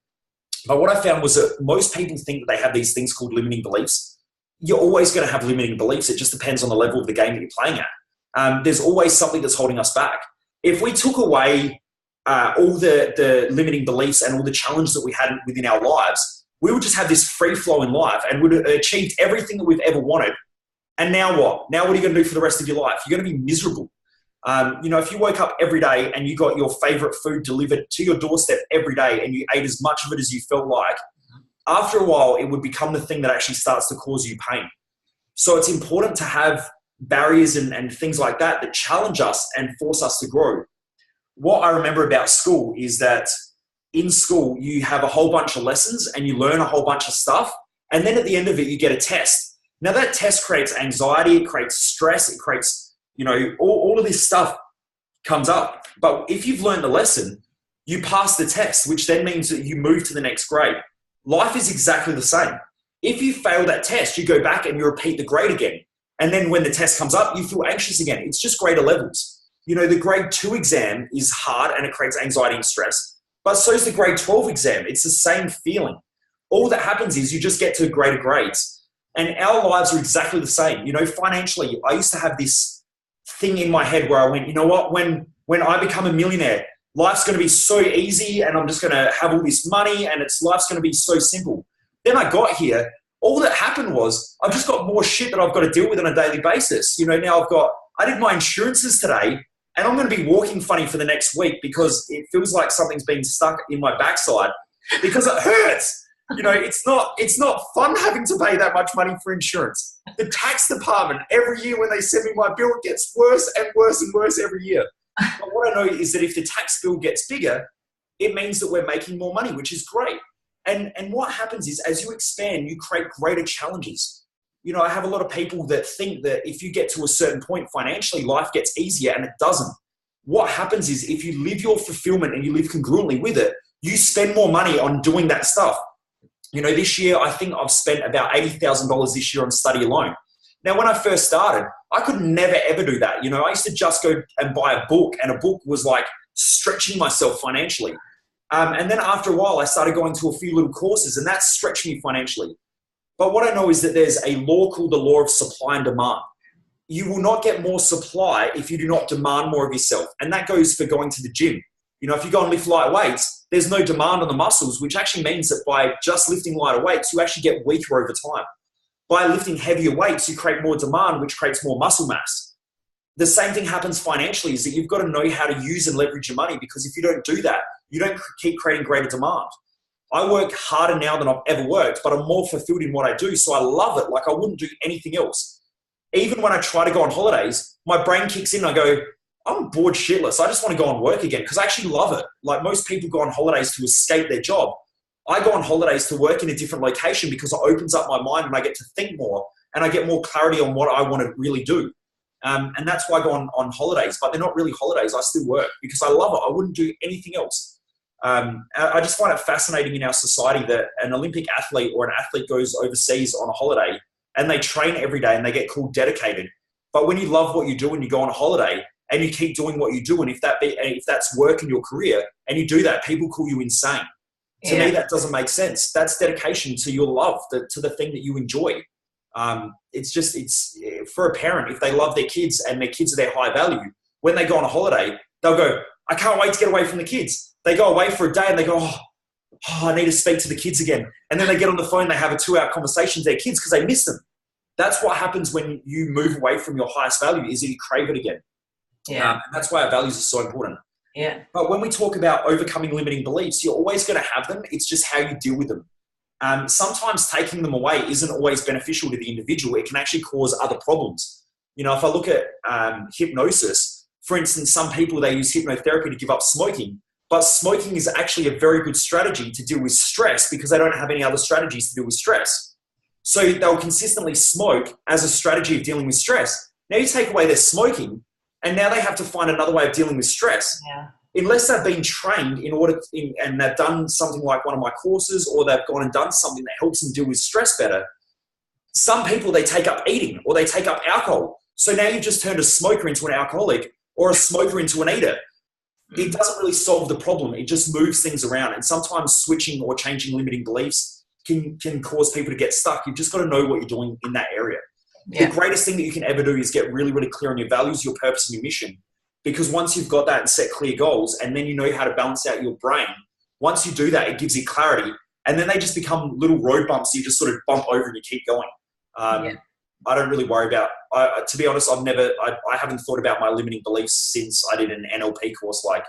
But what I found was that most people think that they have these things called limiting beliefs. You're always going to have limiting beliefs. It just depends on the level of the game that you're playing at. There's always something that's holding us back. If we took away all the limiting beliefs and all the challenges that we had within our lives, we would just have this free flow in life and would have achieved everything that we've ever wanted. And now what? Now what are you going to do for the rest of your life? You're going to be miserable. You know, if you woke up every day and you got your favorite food delivered to your doorstep every day and you ate as much of it as you felt like, after a while, it would become the thing that actually starts to cause you pain. So it's important to have barriers and things like that challenge us and force us to grow. What I remember about school is that in school, you have a whole bunch of lessons and you learn a whole bunch of stuff. And then at the end of it, you get a test. Now that test creates anxiety, it creates stress, it creates, you know, all of this stuff comes up. But if you've learned the lesson, you pass the test, which then means that you move to the next grade. Life is exactly the same. If you fail that test, you go back and you repeat the grade again. And then when the test comes up, you feel anxious again. It's just greater levels. The grade 2 exam is hard and it creates anxiety and stress, but so is the grade 12 exam. It's the same feeling. All that happens is you just get to greater grades, and our lives are exactly the same. Financially, I used to have this thing in my head where I went, you know what, when I become a millionaire, life's going to be so easy and I'm just going to have all this money and life's going to be so simple. Then I got here. All that happened was I've just got more shit that I've got to deal with on a daily basis. Now I did my insurances today, and I'm going to be walking funny for the next week because it feels like something's been stuck in my backside because it hurts. It's not fun having to pay that much money for insurance. The tax department, every year when they send me my bill, it gets worse and worse and worse every year. But what I know is that if the tax bill gets bigger, it means that we're making more money, which is great. And what happens is as you expand, you create greater challenges. I have a lot of people that think that if you get to a certain point financially, life gets easier, and it doesn't. What happens is if you live your fulfillment and you live congruently with it, you spend more money on doing that stuff. This year, I think I've spent about $80,000 this year on study alone. Now, when I first started, I could never, ever do that. I used to just go and buy a book, and a book was like stretching myself financially. And then after a while, I started going to a few little courses, and that stretched me financially. But what I know is that there's a law called the law of supply and demand. You will not get more supply if you do not demand more of yourself. And that goes for going to the gym. If you go and lift light weights, there's no demand on the muscles, which actually means that by just lifting lighter weights, you actually get weaker over time. By lifting heavier weights, you create more demand, which creates more muscle mass. The same thing happens financially, is that you've got to know how to use and leverage your money, because if you don't do that, you don't keep creating greater demand. I work harder now than I've ever worked, but I'm more fulfilled in what I do. So I love it. Like I wouldn't do anything else. Even when I try to go on holidays, my brain kicks in and I go, I'm bored shitless. I just want to go on work again because I actually love it. Like most people go on holidays to escape their job. I go on holidays to work in a different location because it opens up my mind and I get to think more and I get more clarity on what I want to really do. And that's why I go on holidays, but they're not really holidays. I still work because I love it. I wouldn't do anything else. I just find it fascinating in our society that an Olympic athlete or an athlete goes overseas on a holiday and they train every day and they get called dedicated. But when you love what you do and you go on a holiday and you keep doing what you do, and if that's work in your career and you do that, people call you insane. To me, that doesn't make sense. That's dedication to your love, to the thing that you enjoy. It's for a parent, if they love their kids and their kids are their high value, when they go on a holiday, they'll go, I can't wait to get away from the kids. They go away for a day and they go, I need to speak to the kids again. And then they get on the phone, they have a 2-hour conversation with their kids because they miss them. That's what happens when you move away from your highest value, is that you crave it again. Yeah. And that's why our values are so important. Yeah. But when we talk about overcoming limiting beliefs, you're always going to have them. It's just how you deal with them. Sometimes taking them away isn't always beneficial to the individual. It can actually cause other problems. If I look at hypnosis, for instance, some people, they use hypnotherapy to give up smoking. But smoking is actually a very good strategy to deal with stress because they don't have any other strategies to deal with stress. So they'll consistently smoke as a strategy of dealing with stress. Now you take away their smoking, and now they have to find another way of dealing with stress. Yeah. Unless they've been trained and they've done something like one of my courses, or they've gone and done something that helps them deal with stress better. Some people, they take up eating or they take up alcohol. So now you've just turned a smoker into an alcoholic or a smoker into an eater. It doesn't really solve the problem. It just moves things around. And sometimes switching or changing limiting beliefs can cause people to get stuck. You've just got to know what you're doing in that area. Yeah. The greatest thing that you can ever do is get really, really clear on your values, your purpose, and your mission. Because once you've got that and set clear goals, and then you know how to balance out your brain, once you do that, it gives you clarity. And then they just become little road bumps you just sort of bump over and you keep going. I don't really worry about, to be honest, I haven't thought about my limiting beliefs since I did an NLP course like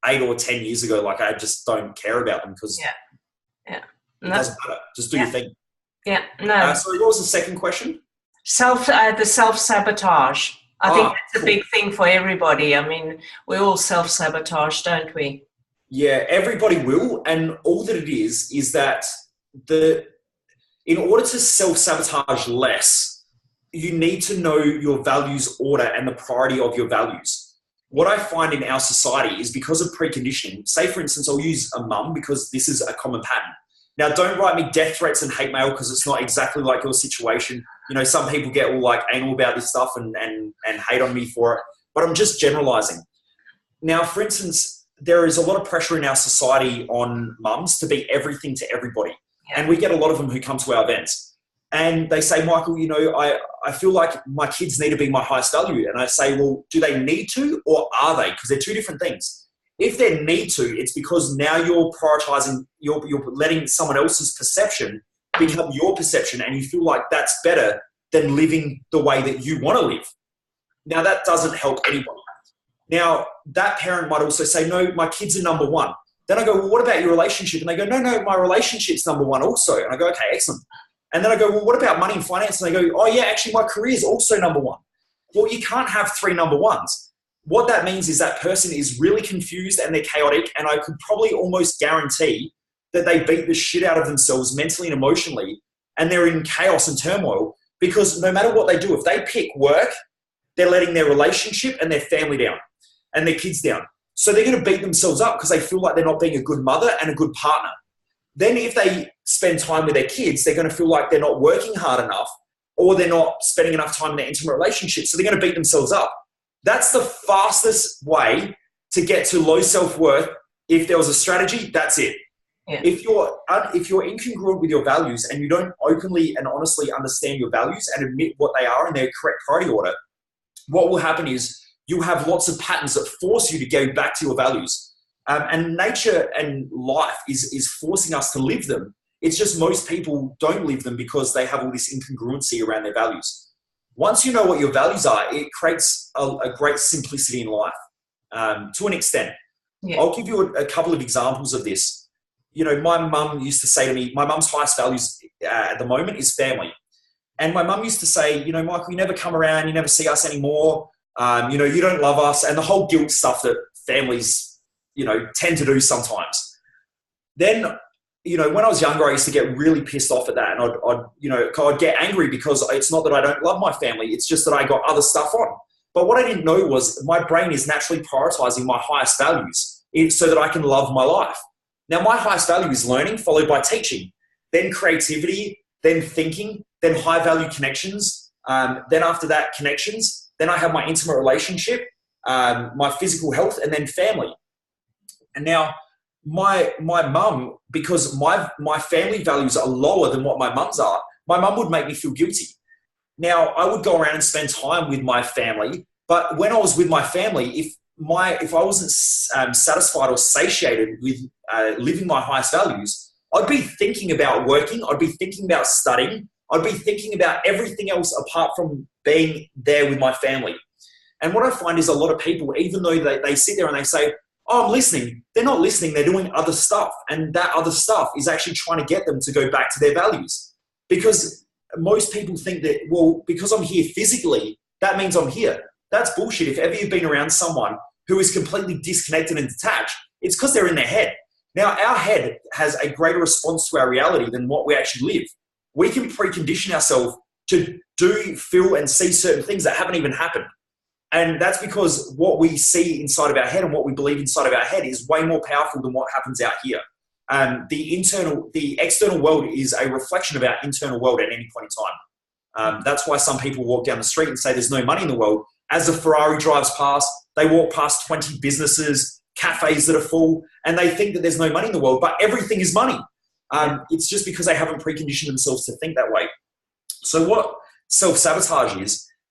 8 or 10 years ago. Like I just don't care about them because it doesn't matter. Just do your thing. Yeah, no. Sorry, what was the second question? The self-sabotage. I think that's a big thing for everybody. I mean, we all self-sabotage, don't we? Yeah, everybody will. And all that it is that in order to self-sabotage less, you need to know your values order and the priority of your values. What I find in our society is because of preconditioning, say for instance, I'll use a mum because this is a common pattern. Now, don't write me death threats and hate mail because it's not exactly like your situation. Some people get all like anal about this stuff and hate on me for it. but I'm just generalizing. Now, for instance, there is a lot of pressure in our society on mums to be everything to everybody. Yeah. And we get a lot of them who come to our events and they say, Michael, you know, I feel like my kids need to be my highest value. And I say, well, do they need to or are they? Because they're two different things. If they need to, it's because now you're prioritizing, you're letting someone else's perception become your perception and you feel like that's better than living the way that you want to live. Now, that doesn't help anybody. Now, that parent might also say, no, my kids are number one. Then I go, well, what about your relationship? And they go, no, my relationship's number one also. And I go, okay, excellent. And then I go, well, what about money and finance? And they go, oh yeah, actually my career is also number one. Well, you can't have three number ones. What that means is that person is really confused and they're chaotic. And I could probably almost guarantee that they beat the shit out of themselves mentally and emotionally. And they're in chaos and turmoil because no matter what they do, if they pick work, they're letting their relationship and their family down and their kids down. So they're going to beat themselves up because they feel like they're not being a good mother and a good partner. Then if they spend time with their kids, they're going to feel like they're not working hard enough or they're not spending enough time in their intimate relationship. So they're going to beat themselves up. That's the fastest way to get to low self-worth. If there was a strategy, that's it. Yeah. If you're incongruent with your values and you don't openly and honestly understand your values and admit what they are in their correct priority order, what will happen is you have lots of patterns that force you to go back to your values. And nature and life is forcing us to live them. It's just most people don't live them because they have all this incongruency around their values. Once you know what your values are, it creates a great simplicity in life to an extent. Yeah. I'll give you a couple of examples of this. You know, my mum used to say to me, my mum's highest values at the moment is family. And my mum used to say, you know, Michael, you never come around, you never see us anymore. You know, you don't love us, and the whole guilt stuff that families, you know, tend to do sometimes. Then, you know, when I was younger, I used to get really pissed off at that, and I'd get angry because it's not that I don't love my family, it's just that I got other stuff on. But what I didn't know was my brain is naturally prioritizing my highest values so that I can love my life. Now, my highest value is learning, followed by teaching, then creativity, then thinking, then high value connections. Then after that, connections. Then I have my intimate relationship, my physical health, and then family. And now my mum, because my family values are lower than what my mum's are, my mum would make me feel guilty. Now, I would go around and spend time with my family, but when I was with my family, if I wasn't satisfied or satiated with living my highest values, I'd be thinking about working, I'd be thinking about studying, I'd be thinking about everything else apart from being there with my family. And what I find is a lot of people, even though they sit there and they say, oh, I'm listening, they're not listening, they're doing other stuff. And that other stuff is actually trying to get them to go back to their values. Because most people think that, well, because I'm here physically, that means I'm here. That's bullshit. If ever you've been around someone who is completely disconnected and detached, it's because they're in their head. Now, our head has a greater response to our reality than what we actually live. We can precondition ourselves to do, feel, and see certain things that haven't even happened. And that's because what we see inside of our head and what we believe inside of our head is way more powerful than what happens out here. The external world is a reflection of our internal world at any point in time. That's why some people walk down the street and say there's no money in the world. As the Ferrari drives past, they walk past 20 businesses, cafes that are full, and they think that there's no money in the world, but everything is money. It's just because they haven't preconditioned themselves to think that way. So what self-sabotage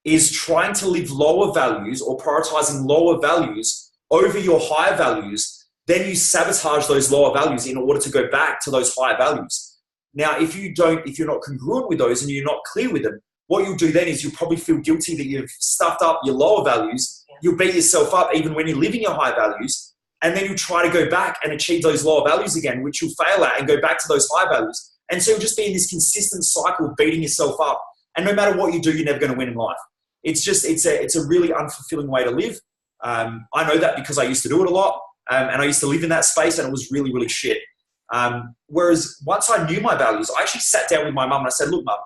is trying to live lower values or prioritizing lower values over your higher values. Then you sabotage those lower values in order to go back to those higher values. Now, if you're not congruent with those and you're not clear with them, what you'll do then is you'll probably feel guilty that you've stuffed up your lower values. You'll beat yourself up even when you're living your high values. And then you'll try to go back and achieve those lower values again, which you'll fail at, and go back to those high values. And so you'll just be in this consistent cycle of beating yourself up. And no matter what you do, you're never going to win in life. It's a really unfulfilling way to live. I know that because I used to do it a lot. And I used to live in that space, and it was really, really shit. Whereas once I knew my values, I actually sat down with my mum and I said, look, mum,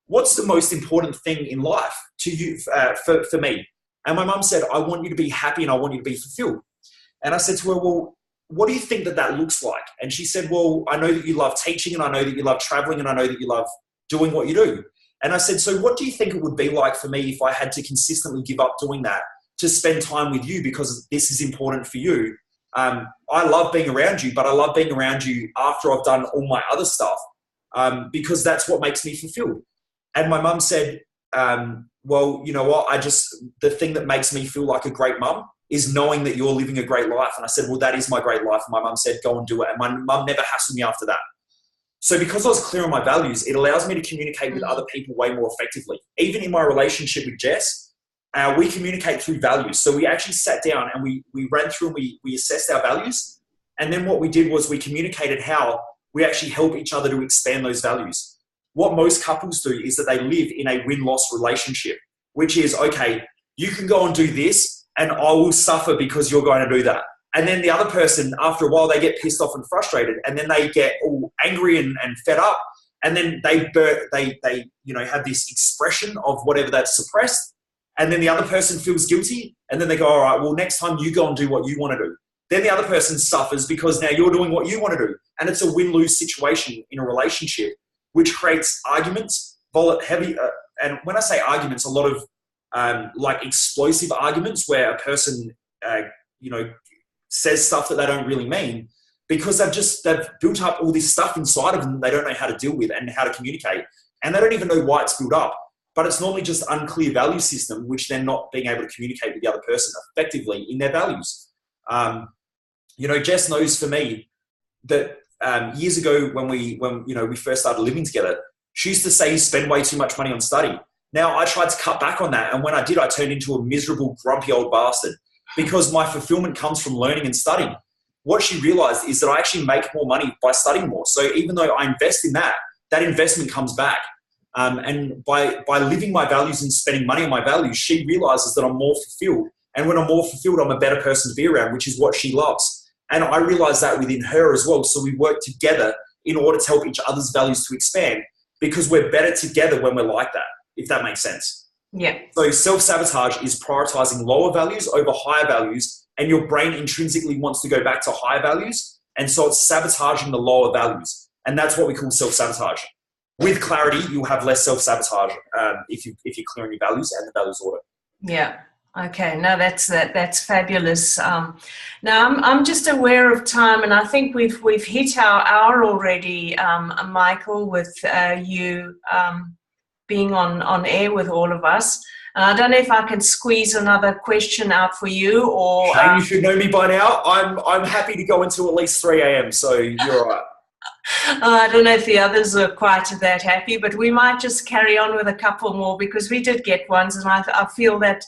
what's the most important thing in life to you, for me? And my mum said, I want you to be happy and I want you to be fulfilled. And I said to her, well, what do you think that looks like? And she said, well, I know that you love teaching, and I know that you love traveling, and I know that you love doing what you do. And I said, so what do you think it would be like for me if I had to consistently give up doing that to spend time with you because this is important for you. I love being around you, but I love being around you after I've done all my other stuff, because that's what makes me fulfilled. And my mum said, well, you know what? The thing that makes me feel like a great mum is knowing that you're living a great life. And I said, well, that is my great life. And my mum said, go and do it. And my mum never hassled me after that. So because I was clear on my values, it allows me to communicate with other people way more effectively. Even in my relationship with Jess, we communicate through values. So we actually sat down and we ran through and we assessed our values. And then what we did was we communicated how we actually help each other to expand those values. What most couples do is that they live in a win-loss relationship, which is, okay, you can go and do this and I will suffer because you're going to do that. And then the other person, after a while, they get pissed off and frustrated, and then they get all angry and fed up. And then they have this expression of whatever that's suppressed. And then the other person feels guilty. And then they go, all right, well, next time you go and do what you want to do. Then the other person suffers because now you're doing what you want to do. And it's a win-lose situation in a relationship, which creates arguments, and when I say arguments, a lot of like explosive arguments where a person, says stuff that they don't really mean, because they've built up all this stuff inside of them they don't know how to deal with and how to communicate. And they don't even know why it's built up. But it's normally just unclear value system, which they're not being able to communicate with the other person effectively in their values. Jess knows for me that years ago when we first started living together, she used to say you spend way too much money on study. Now I tried to cut back on that. And when I did, I turned into a miserable, grumpy old bastard because my fulfillment comes from learning and studying. What she realized is that I actually make more money by studying more. So even though I invest in that, that investment comes back. And by living my values and spending money on my values, she realizes that I'm more fulfilled. And when I'm more fulfilled, I'm a better person to be around, which is what she loves. And I realized that within her as well. So we work together in order to help each other's values to expand, because we're better together when we're like that, if that makes sense. Yeah. So self-sabotage is prioritizing lower values over higher values, and your brain intrinsically wants to go back to higher values. And so it's sabotaging the lower values. And that's what we call self-sabotage. With clarity, you'll have less self-sabotage if you're clear on your values and the values order. Yeah. Okay. No, that's fabulous. Now I'm just aware of time, and I think we've hit our hour already, Michael, with you being on air with all of us. I don't know if I can squeeze another question out for you, or Shane, you should know me by now. I'm happy to go until at least 3 a.m. So you're all right. I don't know if the others are quite that happy, but we might just carry on with a couple more, because we did get ones, and I feel that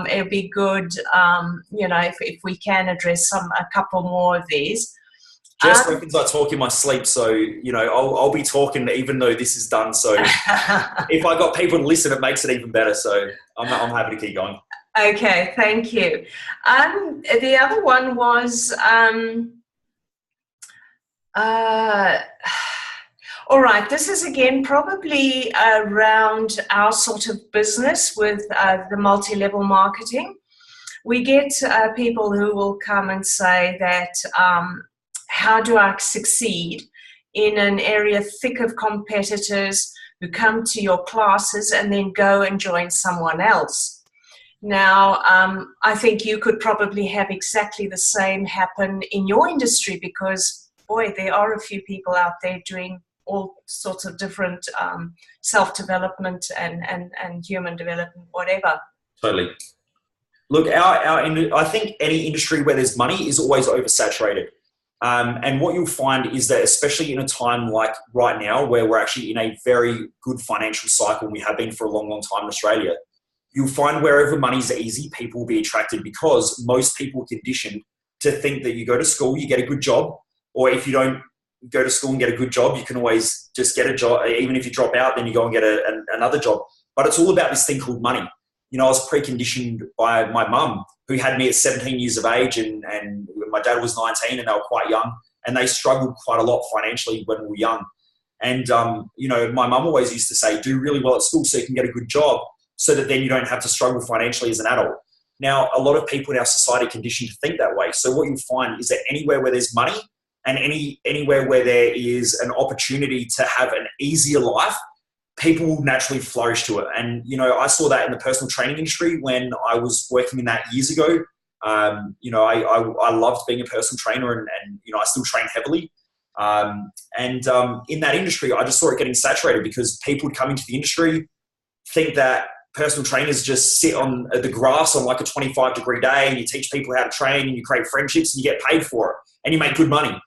it'd be good, if we can address a couple more of these. Jess reckons I talk in my sleep, so I'll be talking even though this is done. So if I got people to listen, it makes it even better. So I'm happy to keep going. Okay, thank you. The other one was. All right, this is again probably around our sort of business with the multi-level marketing. We get people who will come and say that, how do I succeed in an area thick of competitors who come to your classes and then go and join someone else? Now, I think you could probably have exactly the same happen in your industry, because boy, there are a few people out there doing all sorts of different self-development and human development, whatever. Totally. Look, I think any industry where there's money is always oversaturated. And what you'll find is that, especially in a time like right now, where we're actually in a very good financial cycle, and we have been for a long, long time in Australia, you'll find wherever money's easy, people will be attracted, because most people are conditioned to think that you go to school, you get a good job, or if you don't go to school and get a good job, you can always just get a job. Even if you drop out, then you go and get another job. But it's all about this thing called money. I was preconditioned by my mum, who had me at 17 years of age, and my dad was 19, and they were quite young, and they struggled quite a lot financially when we were young. And, my mum always used to say, do really well at school so you can get a good job, so that then you don't have to struggle financially as an adult. Now, a lot of people in our society are conditioned to think that way. So what you'll find is that anywhere where there's money, and anywhere where there is an opportunity to have an easier life, people will naturally flourish to it. And, I saw that in the personal training industry when I was working in that years ago. I loved being a personal trainer and I still train heavily. In that industry, I just saw it getting saturated because people would come into the industry, think that personal trainers just sit on the grass on like a 25-degree day and you teach people how to train and you create friendships and you get paid for it and you make good money.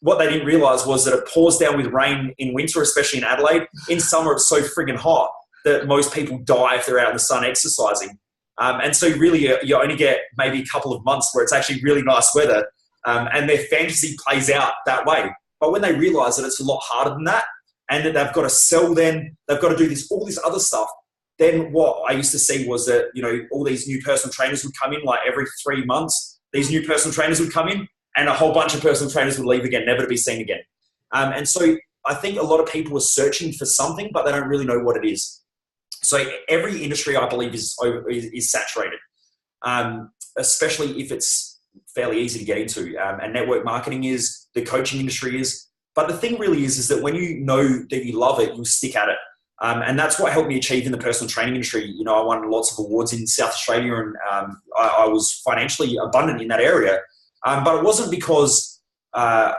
What they didn't realize was that it pours down with rain in winter, especially in Adelaide. In summer, it's so friggin' hot that most people die if they're out in the sun exercising. And so really you only get maybe a couple of months where it's actually really nice weather, and their fantasy plays out that way. But when they realize that it's a lot harder than that and that they've got to sell then, they've got to do all this other stuff, then what I used to see was that, all these new personal trainers would come in like every 3 months. These new personal trainers would come in and a whole bunch of personal trainers would leave again, never to be seen again. And so I think a lot of people are searching for something, but they don't really know what it is. So every industry, I believe, is saturated, especially if it's fairly easy to get into. And network marketing is, the coaching industry is. But the thing really is that when you know that you love it, you'll stick at it. And that's what helped me achieve in the personal training industry. I won lots of awards in South Australia and I was financially abundant in that area. But it wasn't because, I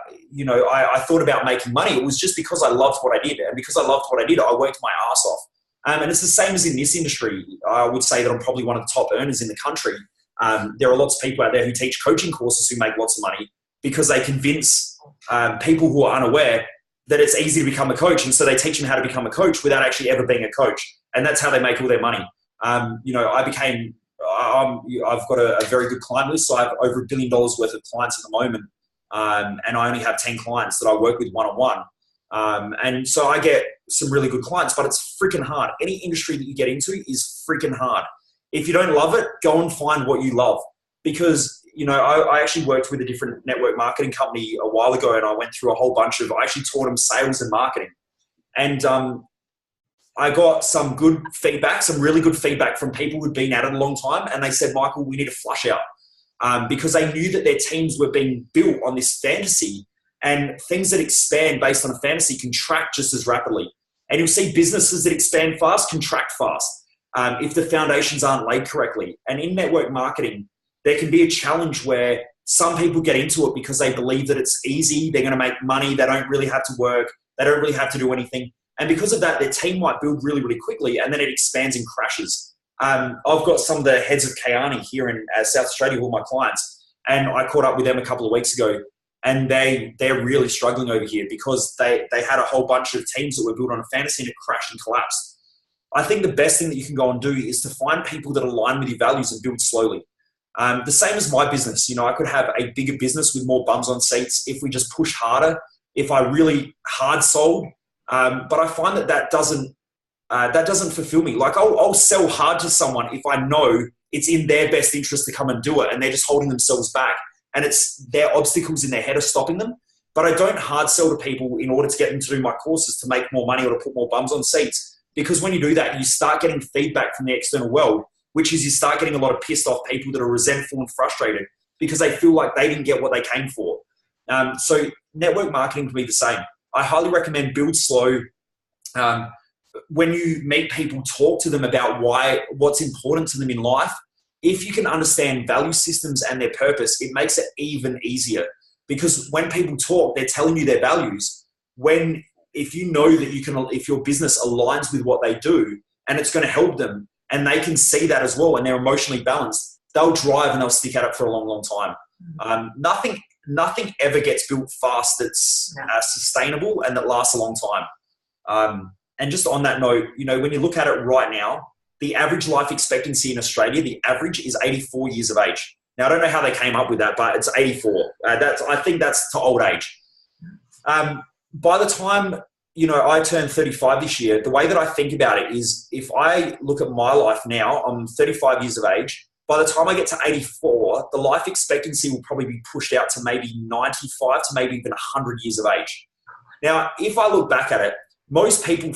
thought about making money. It was just because I loved what I did. And because I loved what I did, I worked my ass off. And it's the same as in this industry. I would say that I'm probably one of the top earners in the country. There are lots of people out there who teach coaching courses who make lots of money because they convince people who are unaware that it's easy to become a coach. And so they teach them how to become a coach without actually ever being a coach. And that's how they make all their money. I've got a very good client list. So I have over $1 billion worth of clients at the moment. And I only have 10 clients that I work with one-on-one. And so I get some really good clients, but it's freaking hard. Any industry that you get into is freaking hard. If you don't love it, go and find what you love. Because, I actually worked with a different network marketing company a while ago and I went through a whole bunch of, I actually taught them sales and marketing. And I got some good feedback, some really good feedback from people who'd been at it a long time. And they said, Michael, we need to flush out. Because they knew that their teams were being built on this fantasy. And things that expand based on a fantasy contract just as rapidly. And you'll see businesses that expand fast contract fast if the foundations aren't laid correctly. And in network marketing, there can be a challenge where some people get into it because they believe that it's easy, they're going to make money, they don't really have to work, they don't really have to do anything. And because of that, their team might build really, really quickly and then it expands and crashes. I've got some of the heads of Kayani here in South Australia who are my clients. And I caught up with them a couple of weeks ago. And they're really struggling over here because they had a whole bunch of teams that were built on a fantasy and it crashed and collapsed. I think the best thing that you can go and do is to find people that align with your values and build slowly. The same as my business. I could have a bigger business with more bums on seats if we just push harder, if I really hard sold. But I find that doesn't fulfill me. Like I'll sell hard to someone if I know it's in their best interest to come and do it and they're just holding themselves back. And it's their obstacles in their head are stopping them. But I don't hard sell to people in order to get them to do my courses to make more money or to put more bums on seats. Because when you do that, you start getting feedback from the external world, which is you start getting a lot of pissed off people that are resentful and frustrated because they feel like they didn't get what they came for. So network marketing can be the same. I highly recommend build slow. When you meet people, talk to them about what's important to them in life. If you can understand value systems and their purpose, it makes it even easier because when people talk, they're telling you their values. If you know that if your business aligns with what they do and it's going to help them and they can see that as well and they're emotionally balanced, they'll drive and they'll stick at it for a long, long time. Nothing ever gets built fast that's sustainable and that lasts a long time. And just on that note, when you look at it right now, the average life expectancy in Australia, the average is 84 years of age. Now, I don't know how they came up with that, but it's 84. I think that's to old age. By the time, I turn 35 this year, the way that I think about it is if I look at my life now, I'm 35 years of age. By the time I get to 84, the life expectancy will probably be pushed out to maybe 95 to maybe even 100 years of age. Now, if I look back at it, most people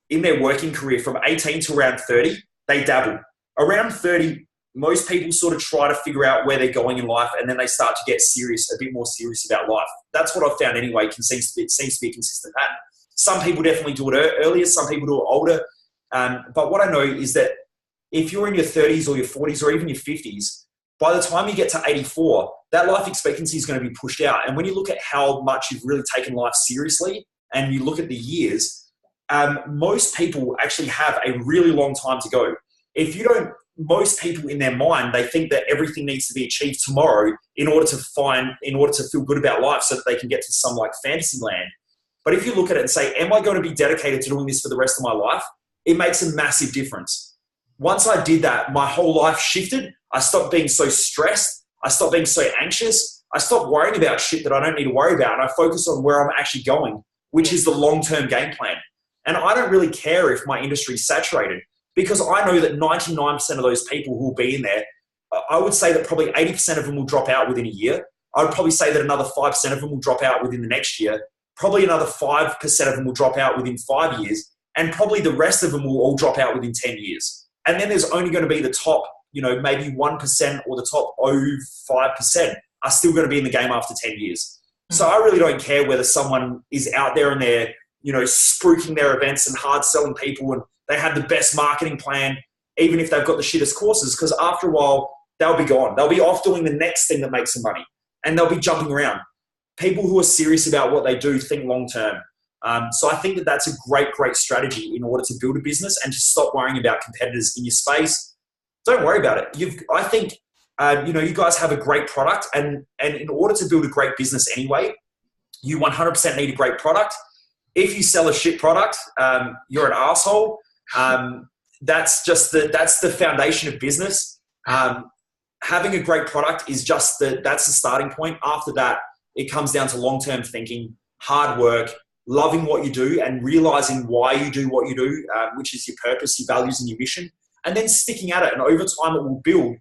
in their working career from 18 to around 30, they dabble. Around 30, most people sort of try to figure out where they're going in life and then they start to get a bit more serious about life. That's what I've found anyway. It seems to be a consistent pattern. Some people definitely do it earlier. Some people do it older. But what I know is that if you're in your 30s or your 40s or even your 50s, by the time you get to 84, that life expectancy is going to be pushed out. And when you look at how much you've really taken life seriously and you look at the years, most people actually have a really long time to go. If you don't, most people in their mind, they think that everything needs to be achieved tomorrow in order to feel good about life so that they can get to some like fantasy land. But if you look at it and say, am I going to be dedicated to doing this for the rest of my life? It makes a massive difference. Once I did that, my whole life shifted. I stopped being so stressed. I stopped being so anxious. I stopped worrying about shit that I don't need to worry about. And I focus on where I'm actually going, which is the long-term game plan. And I don't really care if my industry is saturated, because I know that 99% of those people who will be in there, I would say that probably 80% of them will drop out within a year. I would probably say that another 5% of them will drop out within the next year. Probably another 5% of them will drop out within 5 years. And probably the rest of them will all drop out within 10 years. And then there's only going to be the top, maybe 1% or the top 0.5% are still going to be in the game after 10 years. So I really don't care whether someone is out there and they're, spruiking their events and hard selling people and they have the best marketing plan, even if they've got the shittest courses, because after a while, they'll be gone. They'll be off doing the next thing that makes them money and they'll be jumping around. People who are serious about what they do think long term. So I think that that's a great, great strategy in order to build a business and to stop worrying about competitors in your space. Don't worry about it. I think, you guys have a great product, and in order to build a great business anyway, you 100% need a great product. If you sell a shit product, you're an asshole. That's the foundation of business. Having a great product is that's the starting point. After that, it comes down to long-term thinking, hard work, loving what you do and realizing why you do what you do, which is your purpose, your values and your mission, and then sticking at it. And over time it will build.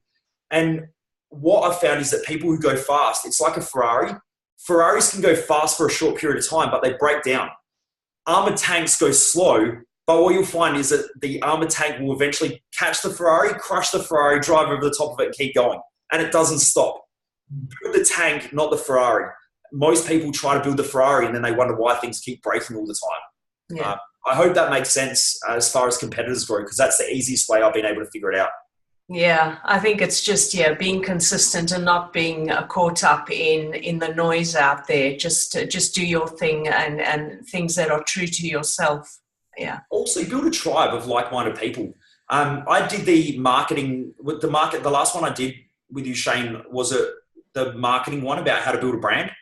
And what I've found is that people who go fast, it's like a Ferrari. Ferraris can go fast for a short period of time, but they break down. Armored tanks go slow, but what you'll find is that the armored tank will eventually catch the Ferrari, crush the Ferrari, drive over the top of it and keep going. And it doesn't stop. Build the tank, not the Ferrari. Most people try to build the Ferrari and then they wonder why things keep breaking all the time. Yeah. I hope that makes sense as far as competitors go, because that's the easiest way I've been able to figure it out. Yeah, I think it's just, being consistent and not being caught up in the noise out there. Just do your thing and things that are true to yourself. Yeah. Also, build a tribe of like-minded people. I did the marketing with the last one I did with you, Shane, was it the marketing one about how to build a brand?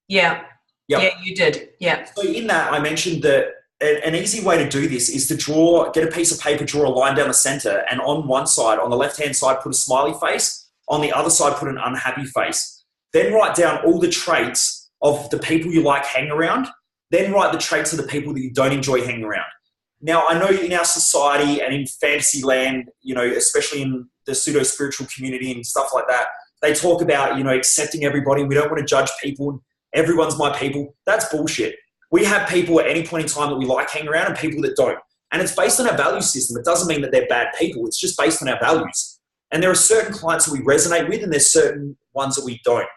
Yeah. Yep. Yeah, you did. Yeah. So in that, I mentioned that an easy way to do this is to get a piece of paper, draw a line down the center, and on one side, on the left-hand side, put a smiley face. On the other side, put an unhappy face. Then write down all the traits of the people you like hanging around. Then write the traits of the people that you don't enjoy hanging around. Now, I know in our society and in fantasy land, especially in the pseudo-spiritual community and stuff like that, they talk about, accepting everybody. We don't want to judge people. Everyone's my people. That's bullshit. We have people at any point in time that we like hanging around and people that don't. And it's based on our value system. It doesn't mean that they're bad people. It's just based on our values. And there are certain clients that we resonate with and there's certain ones that we don't.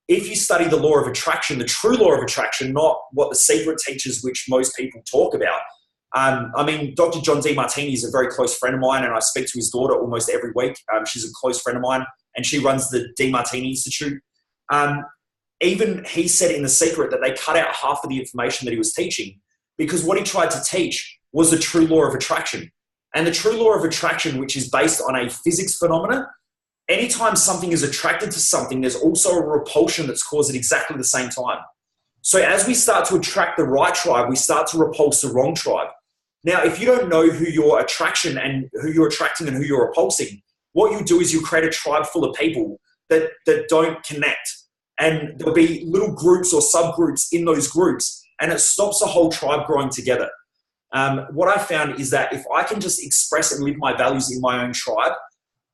If you study the law of attraction, the true law of attraction, not what The Secret teaches, which most people talk about. Dr. John Demartini is a very close friend of mine, and I speak to his daughter almost every week. She's a close friend of mine, and she runs the Demartini Institute. Even he said in The Secret that they cut out half of the information that he was teaching because what he tried to teach was the true law of attraction. And the true law of attraction, which is based on a physics phenomena, anytime something is attracted to something, there's also a repulsion that's caused at exactly the same time. So as we start to attract the right tribe, we start to repulse the wrong tribe. Now, if you don't know who your attraction and who you're attracting and who you're repulsing, what you do is you create a tribe full of people that don't connect. And there'll be little groups or subgroups in those groups, and it stops the whole tribe growing together. What I found is that if I can just express and live my values in my own tribe,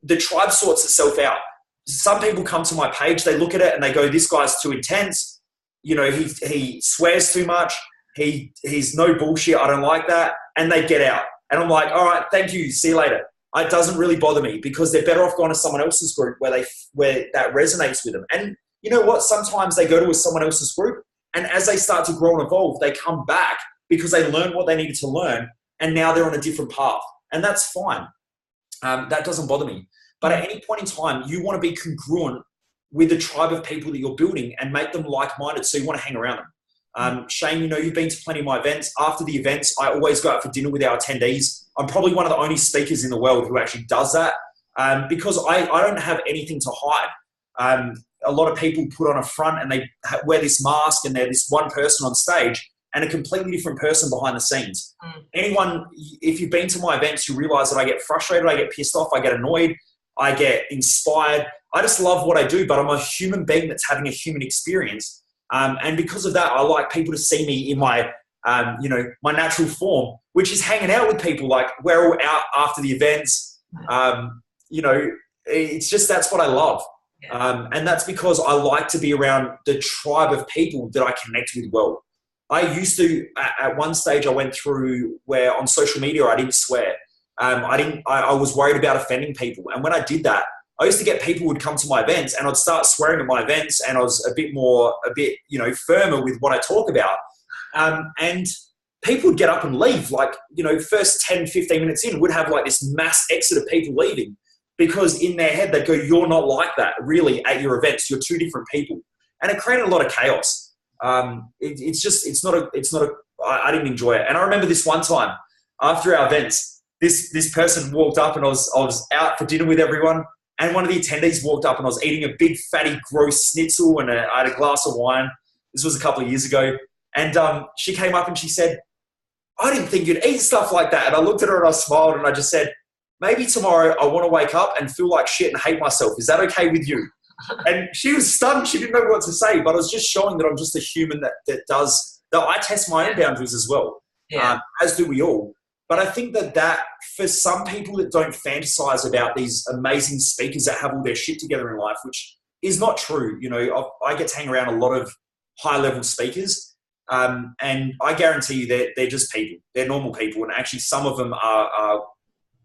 the tribe sorts itself out. Some people come to my page, they look at it and they go, this guy's too intense. He swears too much. He's no bullshit. I don't like that. And they get out. And I'm like, all right, thank you. See you later. It doesn't really bother me because they're better off going to someone else's group where that resonates with them. And you know what? Sometimes they go to someone else's group, and as they start to grow and evolve, they come back because they learned what they needed to learn and now they're on a different path. And that's fine. That doesn't bother me. But at any point in time, you want to be congruent with the tribe of people that you're building and make them like-minded, so you want to hang around them. Shane, you've been to plenty of my events. After the events, I always go out for dinner with our attendees. I'm probably one of the only speakers in the world who actually does that, because I don't have anything to hide. A lot of people put on a front and they wear this mask and they're this one person on stage and a completely different person behind the scenes. Anyone, if you've been to my events, you realize that I get frustrated, I get pissed off, I get annoyed, I get inspired. I just love what I do, but I'm a human being that's having a human experience. And because of that, I like people to see me in my, my natural form, which is hanging out with people. Like, we're all out after the events. It's just, that's what I love. And that's because I like to be around the tribe of people that I connect with well. I used to, at one stage I went through where on social media, I didn't swear. I was worried about offending people. And when I did that, I used to get people who would come to my events and I'd start swearing at my events, and I was a bit firmer with what I talk about. And people would get up and leave, first 10, 15 minutes in, would have like this mass exit of people leaving, because in their head, they'd go, you're not like that really at your events. You're two different people. And it created a lot of chaos. I didn't enjoy it. And I remember this one time after our events, this person walked up and I was out for dinner with everyone. And one of the attendees walked up and I was eating a big, fatty, gross schnitzel and I had a glass of wine. This was a couple of years ago. And she came up and she said, I didn't think you'd eat stuff like that. And I looked at her and I smiled and I just said, maybe tomorrow I want to wake up and feel like shit and hate myself. Is that okay with you? And she was stunned. She didn't know what to say, but I was just showing that I'm just a human that I test my own boundaries as well, as do we all. But I think that for some people that don't fantasize about these amazing speakers that have all their shit together in life, which is not true. I get to hang around a lot of high-level speakers, and I guarantee you they're just people. They're normal people, and actually some of them are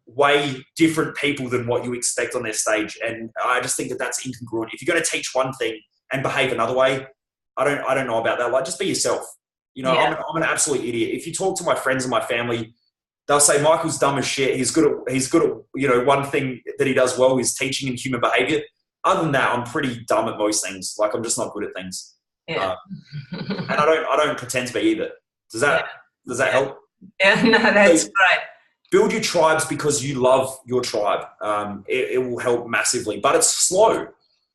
way different people than what you expect on their stage. And I just think that that's incongruent. If you're going to teach one thing and behave another way, I don't know about that. Like, just be yourself. I'm an absolute idiot. If you talk to my friends and my family, they'll say Michael's dumb as shit. He's good at one thing that he does well is teaching and human behavior. Other than that, I'm pretty dumb at most things. Like, I'm just not good at things. And I don't pretend to be either. Does that help? Yeah, no, that's great. Build your tribes because you love your tribe. It will help massively, but it's slow.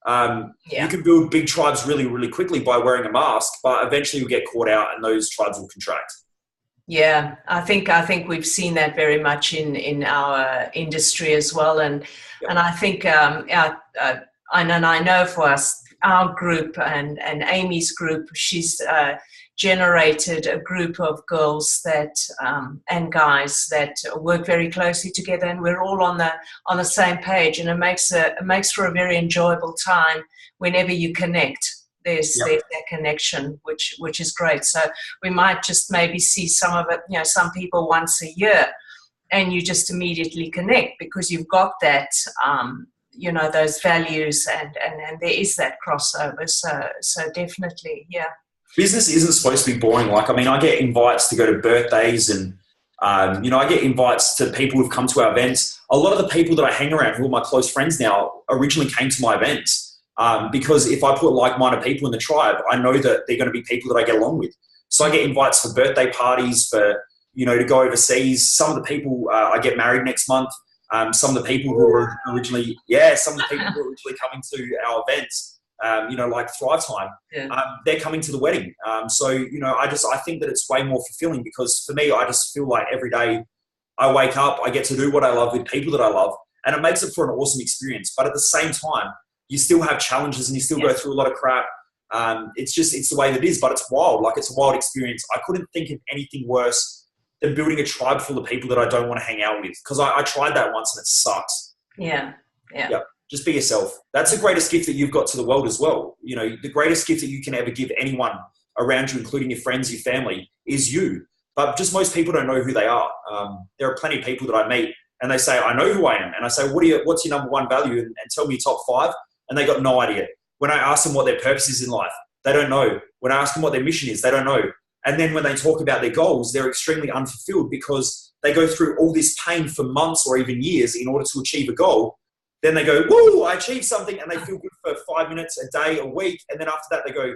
You can build big tribes really, really quickly by wearing a mask, but eventually you'll get caught out and those tribes will contract. Yeah, I think we've seen that very much in our industry as well, and I think I know for us, our group and Amy's group, she's generated a group of girls that and guys that work very closely together, and we're all on the same page, and it makes for a very enjoyable time whenever you connect. There's that connection, which is great. So we might just maybe see some of it, some people once a year, and you just immediately connect because you've got that, those values, and there is that crossover. So definitely, yeah. Business isn't supposed to be boring. I get invites to go to birthdays and, I get invites to people who've come to our events. A lot of the people that I hang around who are my close friends now originally came to my events. Because if I put like-minded people in the tribe, I know that they're going to be people that I get along with. So I get invites for birthday parties, for, to go overseas. Some of the people, I get married next month. Some of the people who were originally coming to our events, like Thrive Time, they're coming to the wedding. I think that it's way more fulfilling because for me, I just feel like every day I wake up, I get to do what I love with people that I love, and it makes it for an awesome experience. But at the same time, you still have challenges and you still go through a lot of crap. It's the way that it is, but it's wild. It's a wild experience. I couldn't think of anything worse than building a tribe full of people that I don't want to hang out with, because I tried that once and it sucks. Yeah. Just be yourself. That's the greatest gift that you've got to the world as well. The greatest gift that you can ever give anyone around you, including your friends, your family, is you. But just most people don't know who they are. There are plenty of people that I meet and they say, I know who I am. And I say, what's your number one value? And tell me your top 5. And they got no idea. When I ask them what their purpose is in life, they don't know. When I ask them what their mission is, they don't know. And then when they talk about their goals, they're extremely unfulfilled because they go through all this pain for months or even years in order to achieve a goal. Then they go, woo, I achieved something, and they feel good for 5 minutes, a day, a week. And then after that, they go,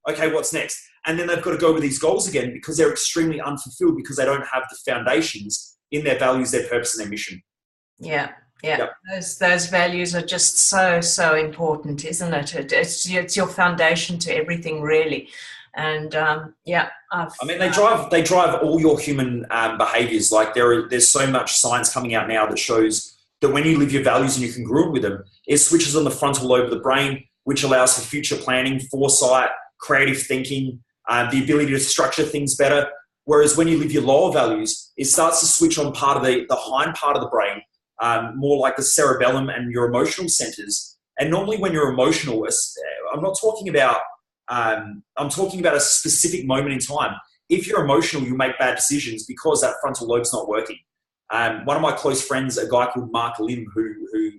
okay, what's next? And then they've got to go with these goals again because they're extremely unfulfilled because they don't have the foundations in their values, their purpose, and their mission. Yeah. Yep. Those values are just so important, isn't it? It's your foundation to everything, really. And they drive all your human behaviors. Like there's so much science coming out now that shows that when you live your values and you're congruent with them, it switches on the frontal lobe of the brain, which allows for future planning, foresight, creative thinking, the ability to structure things better. Whereas when you live your lower values, it starts to switch on part of the hind part of the brain, more like the cerebellum and your emotional centers. And normally when you're emotional, I'm talking about a specific moment in time. If you're emotional, you make bad decisions because that frontal lobe's not working. One of my close friends, a guy called Mark Lim, who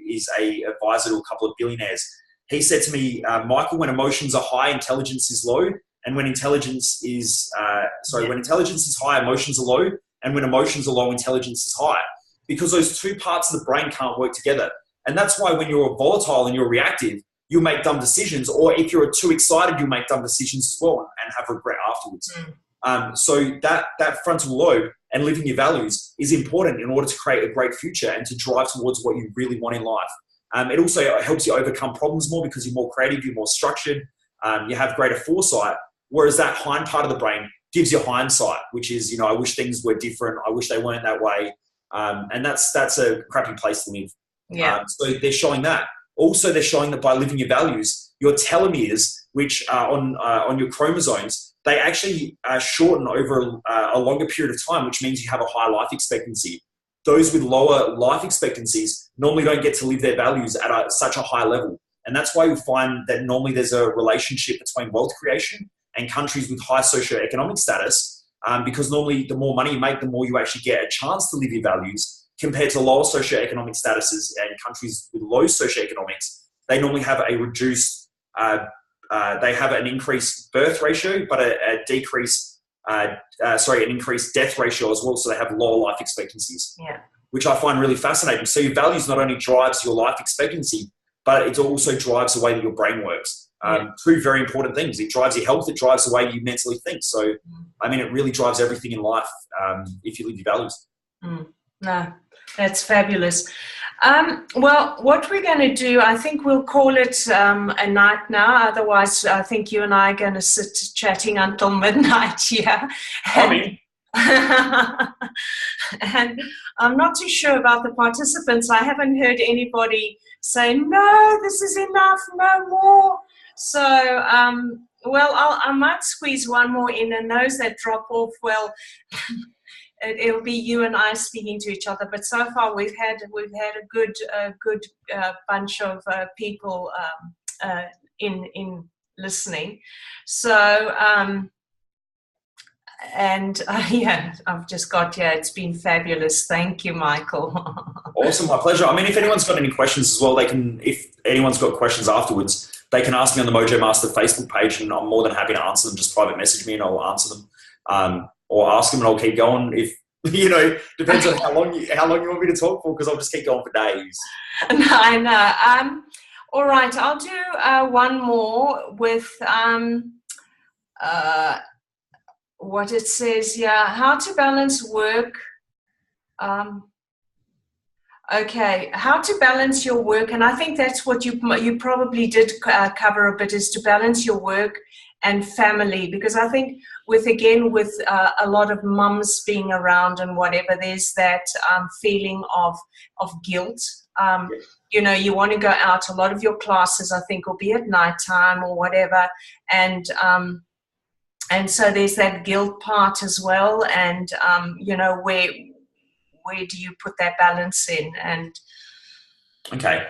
is a advisor to a couple of billionaires, he said to me, Michael, when emotions are high, intelligence is low. And when intelligence is high, emotions are low. And when emotions are low, intelligence is high. Because those two parts of the brain can't work together. And that's why when you're volatile and you're reactive, you'll make dumb decisions. Or if you're too excited, you'll make dumb decisions as well and have regret afterwards. So that frontal lobe and living your values is important in order to create a great future and to drive towards what you really want in life. It also helps you overcome problems more because you're more creative, you're more structured, you have greater foresight. Whereas that hind part of the brain gives you hindsight, which is, I wish things were different. I wish they weren't that way. And that's a crappy place to live. Yeah. So they're showing that. Also, they're showing that by living your values, your telomeres, which are on your chromosomes, they actually shorten over a longer period of time, which means you have a higher life expectancy. Those with lower life expectancies normally don't get to live their values at such a high level. And that's why you find that normally there's a relationship between wealth creation and countries with high socioeconomic status, because normally the more money you make, the more you actually get a chance to live your values, compared to lower socioeconomic statuses and countries with low socioeconomics. They normally have a reduced, they have an increased birth ratio, but an increased death ratio as well. So they have lower life expectancies, which I find really fascinating. So your values not only drives your life expectancy, but it also drives the way that your brain works. Two very important things. It drives your health. It drives the way you mentally think. So, it really drives everything in life if you live your values. No, that's fabulous. Well, what we're going to do, I think we'll call it a night now. Otherwise, I think you and I are going to sit chatting until midnight here. And I'm not too sure about the participants. I haven't heard anybody say, no, this is enough, no more. So, I might squeeze one more in, and those that drop off, it'll be you and I speaking to each other. But so far, we've had a good bunch of people in listening. So, I've just got it's been fabulous. Thank you, Michael. Awesome, my pleasure. If anyone's got any questions as well, if anyone's got questions afterwards, they can ask me on the Mojo Master Facebook page, and I'm more than happy to answer them. Just private message me and I'll answer them, or ask them and I'll keep going. If depends on how long you want me to talk for, because I'll just keep going for days. No, I know. All right, I'll do one more with what it says here, how to balance work. How to balance your work, and I think that's what you probably did cover a bit, is to balance your work and family, because I think with a lot of mums being around and whatever, there's that feeling of guilt. You want to go out. A lot of your classes, I think, will be at nighttime or whatever, and so there's that guilt part as well, and where do you put that balance in? And okay,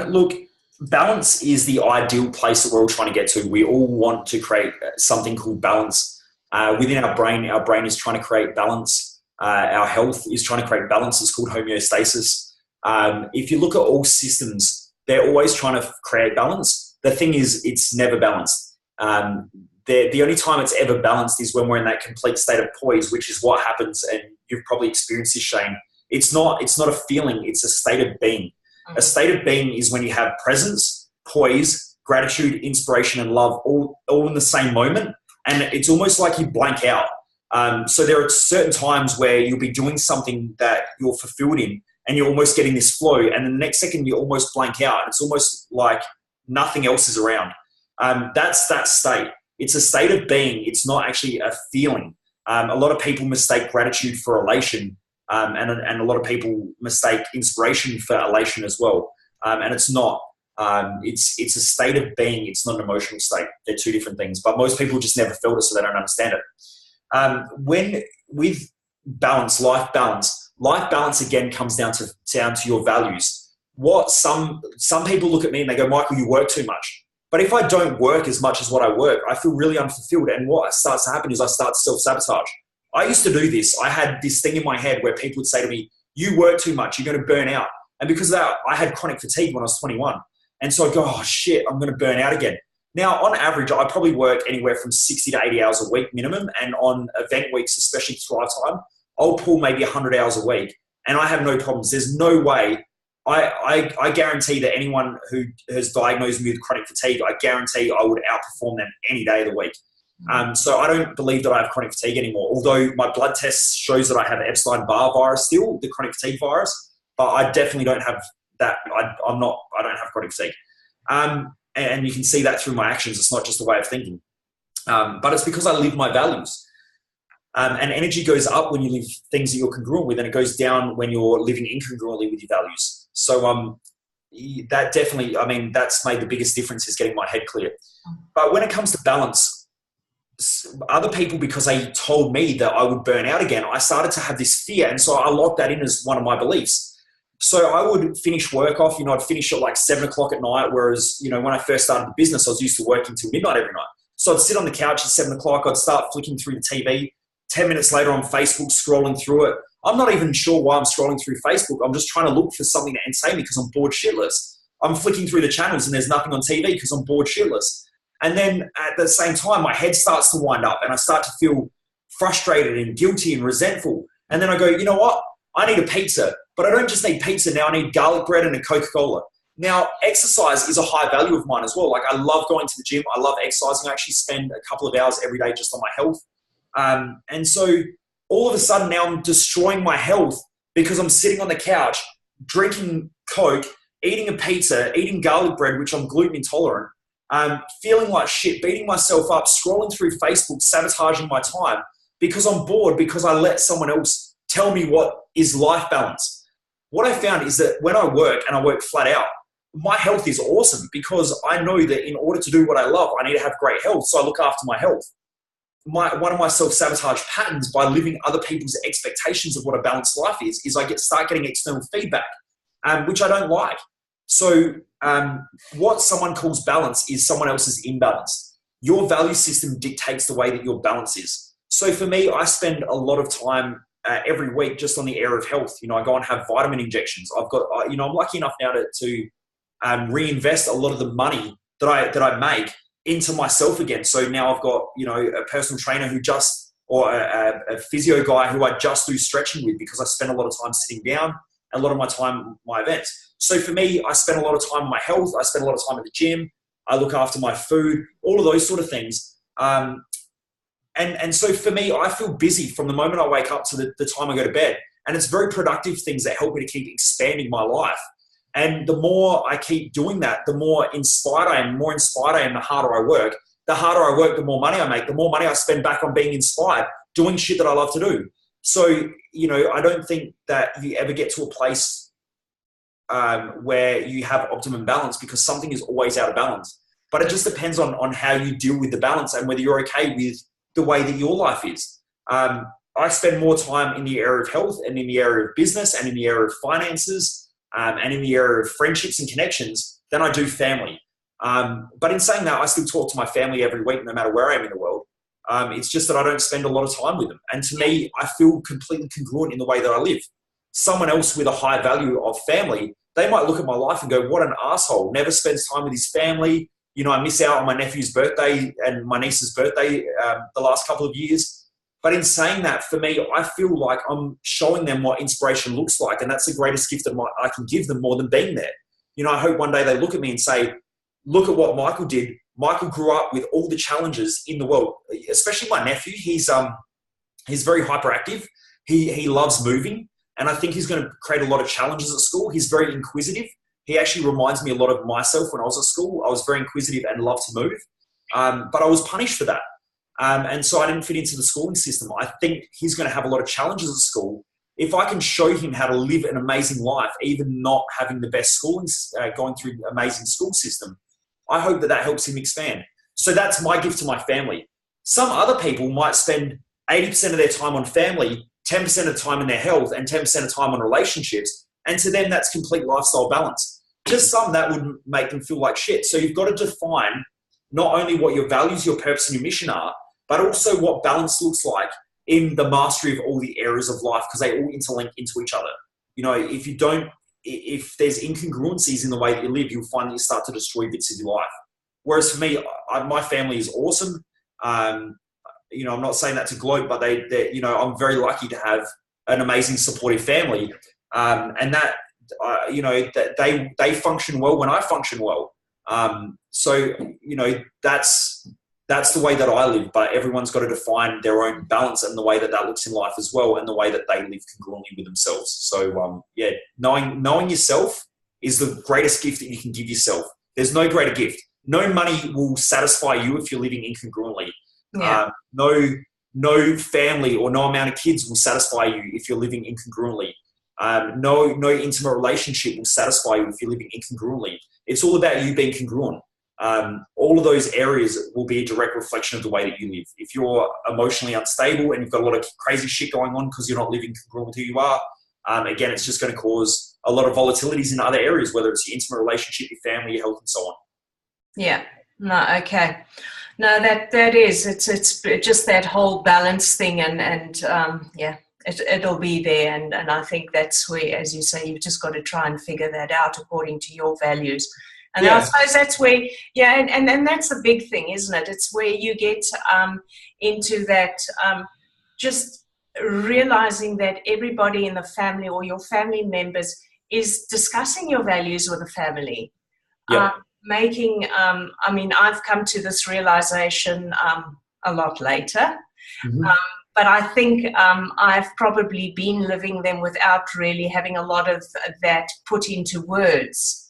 look, balance is the ideal place that we're all trying to get to. We all want to create something called balance within our brain. Our brain is trying to create balance. Our health is trying to create balance. It's called homeostasis. If you look at all systems, they're always trying to create balance. The thing is, it's never balanced. the only time it's ever balanced is when we're in that complete state of poise, which is what happens. And you've probably experienced this, Shane. It's not a feeling. It's a state of being. A state of being is when you have presence, poise, gratitude, inspiration, and love all in the same moment. And it's almost like you blank out. So there are certain times where you'll be doing something that you're fulfilled in and you're almost getting this flow. And the next second you almost blank out. It's almost like nothing else is around. That's that state. It's a state of being. It's not actually a feeling. A lot of people mistake gratitude for elation. And a lot of people mistake inspiration for elation as well. And it's not. It's a state of being. It's not an emotional state. They're two different things. But most people just never felt it, so they don't understand it. When with balance, life balance again comes down to your values. What some people look at me and they go, Michael, you work too much. But if I don't work as much as what I work, I feel really unfulfilled. And what starts to happen is I start to self-sabotage. I used to do this. I had this thing in my head where people would say to me, you work too much, you're going to burn out. And because of that, I had chronic fatigue when I was 21. And so I'd go, oh shit, I'm going to burn out again. Now, on average, I probably work anywhere from 60 to 80 hours a week minimum. And on event weeks, especially Thrive Time, I'll pull maybe 100 hours a week. And I have no problems. There's no way. I guarantee that anyone who has diagnosed me with chronic fatigue, I guarantee I would outperform them any day of the week. So I don't believe that I have chronic fatigue anymore. Although my blood test shows that I have Epstein-Barr virus still, the chronic fatigue virus, but I definitely don't have that. I don't have chronic fatigue. And you can see that through my actions. It's not just a way of thinking. But it's because I live my values. And energy goes up when you live things that you're congruent with, and it goes down when you're living incongruently with your values. So that definitely, that's made the biggest difference, is getting my head clear. But when it comes to balance, other people, because they told me that I would burn out again, I started to have this fear. And so I locked that in as one of my beliefs. So I would finish work off, I'd finish at like 7 o'clock at night. Whereas, when I first started the business, I was used to working till midnight every night. So I'd sit on the couch at 7 o'clock. I'd start flicking through the TV. 10 minutes later on Facebook, scrolling through it. I'm not even sure why I'm scrolling through Facebook. I'm just trying to look for something to entertain me because I'm bored shitless. I'm flicking through the channels and there's nothing on TV because I'm bored shitless. And then at the same time, my head starts to wind up and I start to feel frustrated and guilty and resentful. And then I go, you know what? I need a pizza, but I don't just need pizza now. I need garlic bread and a Coca-Cola. Now, exercise is a high value of mine as well. Like, I love going to the gym. I love exercising. I actually spend a couple of hours every day just on my health. And so all of a sudden now I'm destroying my health because I'm sitting on the couch, drinking Coke, eating a pizza, eating garlic bread, which I'm gluten intolerant, feeling like shit, beating myself up, scrolling through Facebook, sabotaging my time because I'm bored, because I let someone else tell me what is life balance. What I found is that when I work, and I work flat out, my health is awesome because I know that in order to do what I love, I need to have great health. So I look after my health. One of my self-sabotage patterns by living other people's expectations of what a balanced life is I start getting external feedback, which I don't like. So what someone calls balance is someone else's imbalance. Your value system dictates the way that your balance is. So for me, I spend a lot of time every week just on the area of health. I go and have vitamin injections. I've got, I'm lucky enough now to reinvest a lot of the money that I make into myself again. So now I've got, a personal trainer or a physio guy who I just do stretching with because I spend a lot of time sitting down, a lot of my time, my events. So for me, I spend a lot of time on my health. I spend a lot of time at the gym. I look after my food, all of those sort of things. And so for me, I feel busy from the moment I wake up to the time I go to bed. And it's very productive things that help me to keep expanding my life. And the more I keep doing that, the more inspired I am. The more inspired I am, the harder I work. The harder I work, the more money I make. The more money I spend back on being inspired, doing shit that I love to do. So, I don't think that you ever get to a place where you have optimum balance, because something is always out of balance. But it just depends on how you deal with the balance and whether you're okay with the way that your life is. I spend more time in the area of health and in the area of business and in the area of finances, and in the area of friendships and connections than I do family. But in saying that, I still talk to my family every week, no matter where I am in the world. It's just that I don't spend a lot of time with them. And to me, I feel completely congruent in the way that I live. Someone else with a high value of family, they might look at my life and go, what an asshole, never spends time with his family, You know, I miss out on my nephew's birthday and my niece's birthday the last couple of years. But in saying that, for me, I feel like I'm showing them what inspiration looks like. And that's the greatest gift that I can give them more than being there. You know, I hope one day they look at me and say, look at what Michael did. Michael grew up with all the challenges in the world, especially my nephew. He's very hyperactive. He loves moving. And I think he's going to create a lot of challenges at school. He's very inquisitive. He actually reminds me a lot of myself when I was at school. I was very inquisitive and loved to move. But I was punished for that. And so I didn't fit into the schooling system. I think he's going to have a lot of challenges at school. If I can show him how to live an amazing life, even not having the best schooling, going through an amazing school system, I hope that helps him expand. So that's my gift to my family. Some other people might spend 80% of their time on family, 10% of the time in their health, and 10% of the time on relationships. And to them, that's complete lifestyle balance. Just some that would make them feel like shit. So you've got to define not only what your values, your purpose, and your mission are, but also what balance looks like in the mastery of all the areas of life, because they all interlink into each other. You know, if there's incongruencies in the way that you live, you'll find that you start to destroy bits of your life. Whereas for me, my family is awesome. You know, I'm not saying that to gloat, but they you know, I'm very lucky to have an amazing supportive family. And that, you know, that they function well when I function well. So, you know, that's the way that I live, but everyone's got to define their own balance and the way that looks in life as well, and the way that they live congruently with themselves. So, yeah, knowing yourself is the greatest gift that you can give yourself. There's no greater gift. No money will satisfy you if you're living incongruently. Yeah. No family or no amount of kids will satisfy you if you're living incongruently. No intimate relationship will satisfy you if you're living incongruently. It's all about you being congruent. All of those areas will be a direct reflection of the way that you live. If you're emotionally unstable and you've got a lot of crazy shit going on because you're not living congruent with who you are, again, it's just going to cause a lot of volatilities in other areas, whether it's your intimate relationship, your family, your health, and so on. Yeah. No. Okay. No, that is, it's just that whole balance thing, and yeah, it'll be there, and I think that's where, as you say, you've just got to try and figure that out according to your values. And yeah. I suppose that's where, yeah, and that's the big thing, isn't it? It's where you get into that, just realizing that everybody in the family or your family members is discussing your values with the family. Yeah. Making, I mean, I've come to this realization a lot later. Mm-hmm. But I think I've probably been living them without really having a lot of that put into words.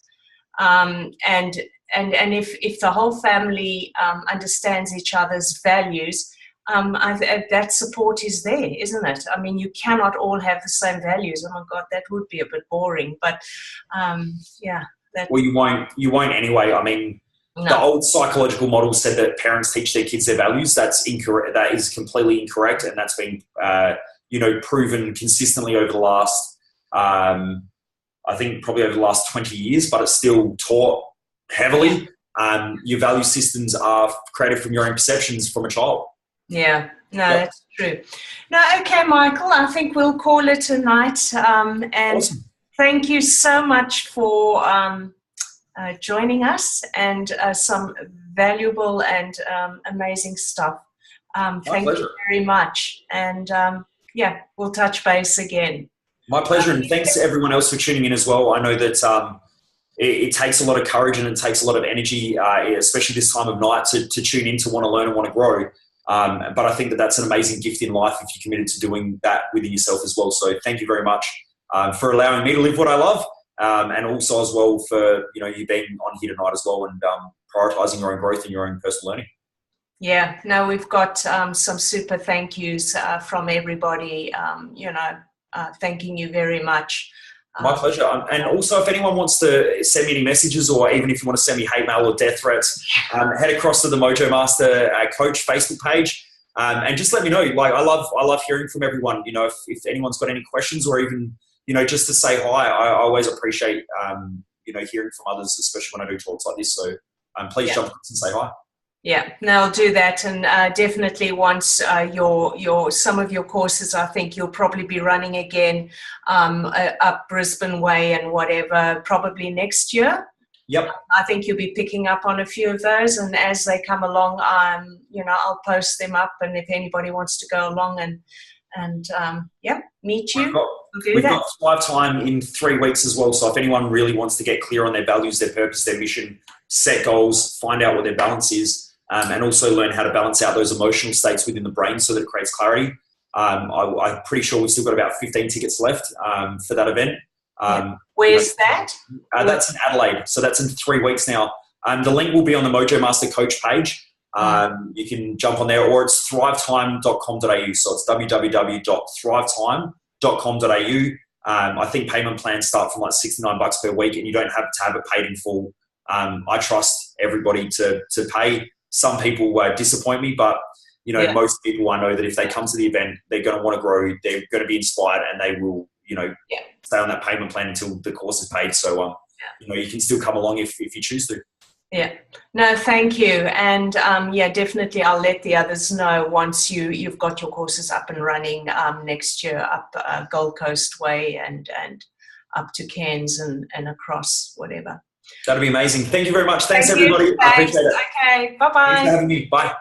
And if the whole family understands each other's values, that support is there, isn't it? I mean, you cannot all have the same values. Oh my God, that would be a bit boring. But yeah. Well, you won't anyway. I mean, no. The old psychological model said that parents teach their kids their values. That's incorrect. That is completely incorrect, and that's been proven consistently over the last, I think probably over the last 20 years. But it's still taught heavily. Your value systems are created from your own perceptions from a child. Yeah, no, That's true. No, okay, Michael. I think we'll call it a night. And awesome. Thank you so much for joining us, and some valuable and amazing stuff. Thank you very much. And yeah, we'll touch base again. My pleasure. And thanks to everyone else for tuning in as well. I know that it takes a lot of courage and it takes a lot of energy, especially this time of night, to tune in, to want to learn and want to grow. But I think that that's an amazing gift in life if you're committed to doing that within yourself as well. So thank you very much. For allowing me to live what I love, and also as well for you being on here tonight as well, and prioritizing your own growth and your own personal learning. Yeah, no, we've got some super thank yous from everybody. Thanking you very much. My pleasure. And also, if anyone wants to send me any messages, or even if you want to send me hate mail or death threats, head across to the Mojo Master Coach Facebook page. And just let me know. Like, I love hearing from everyone. If anyone's got any questions, or even just to say hi, I always appreciate, hearing from others, especially when I do talks like this. So please jump and say hi. Yeah, no, I'll do that. And definitely once some of your courses, I think you'll probably be running again up Brisbane way and whatever, probably next year. Yep. I think you'll be picking up on a few of those, and as they come along, I'll post them up, and if anybody wants to go along and meet you, we've got Thrive Time in 3 weeks as well. So if anyone really wants to get clear on their values, their purpose, their mission, set goals, find out what their balance is, and also learn how to balance out those emotional states within the brain so that it creates clarity. I'm pretty sure we've still got about 15 tickets left for that event. Where's that? That's in Adelaide. So that's in 3 weeks now. The link will be on the Mojo Master Coach page. You can jump on there, or it's thrivetime.com.au. So it's www.thrivetime.com.au. I think payment plans start from like $69 per week, and you don't have to have it paid in full. I trust everybody to pay. Some people disappoint me, but most people, I know that if they come to the event, they're going to want to grow, they're going to be inspired, and they will, stay on that payment plan until the course is paid. So, you can still come along if you choose to. Yeah. No, thank you. And definitely I'll let the others know once you've got your courses up and running next year up Gold Coast Way and up to Cairns and across whatever. That'd be amazing. Thank you very much. Thanks everybody. I appreciate it. Okay. Bye-bye. Thanks for having me. Bye.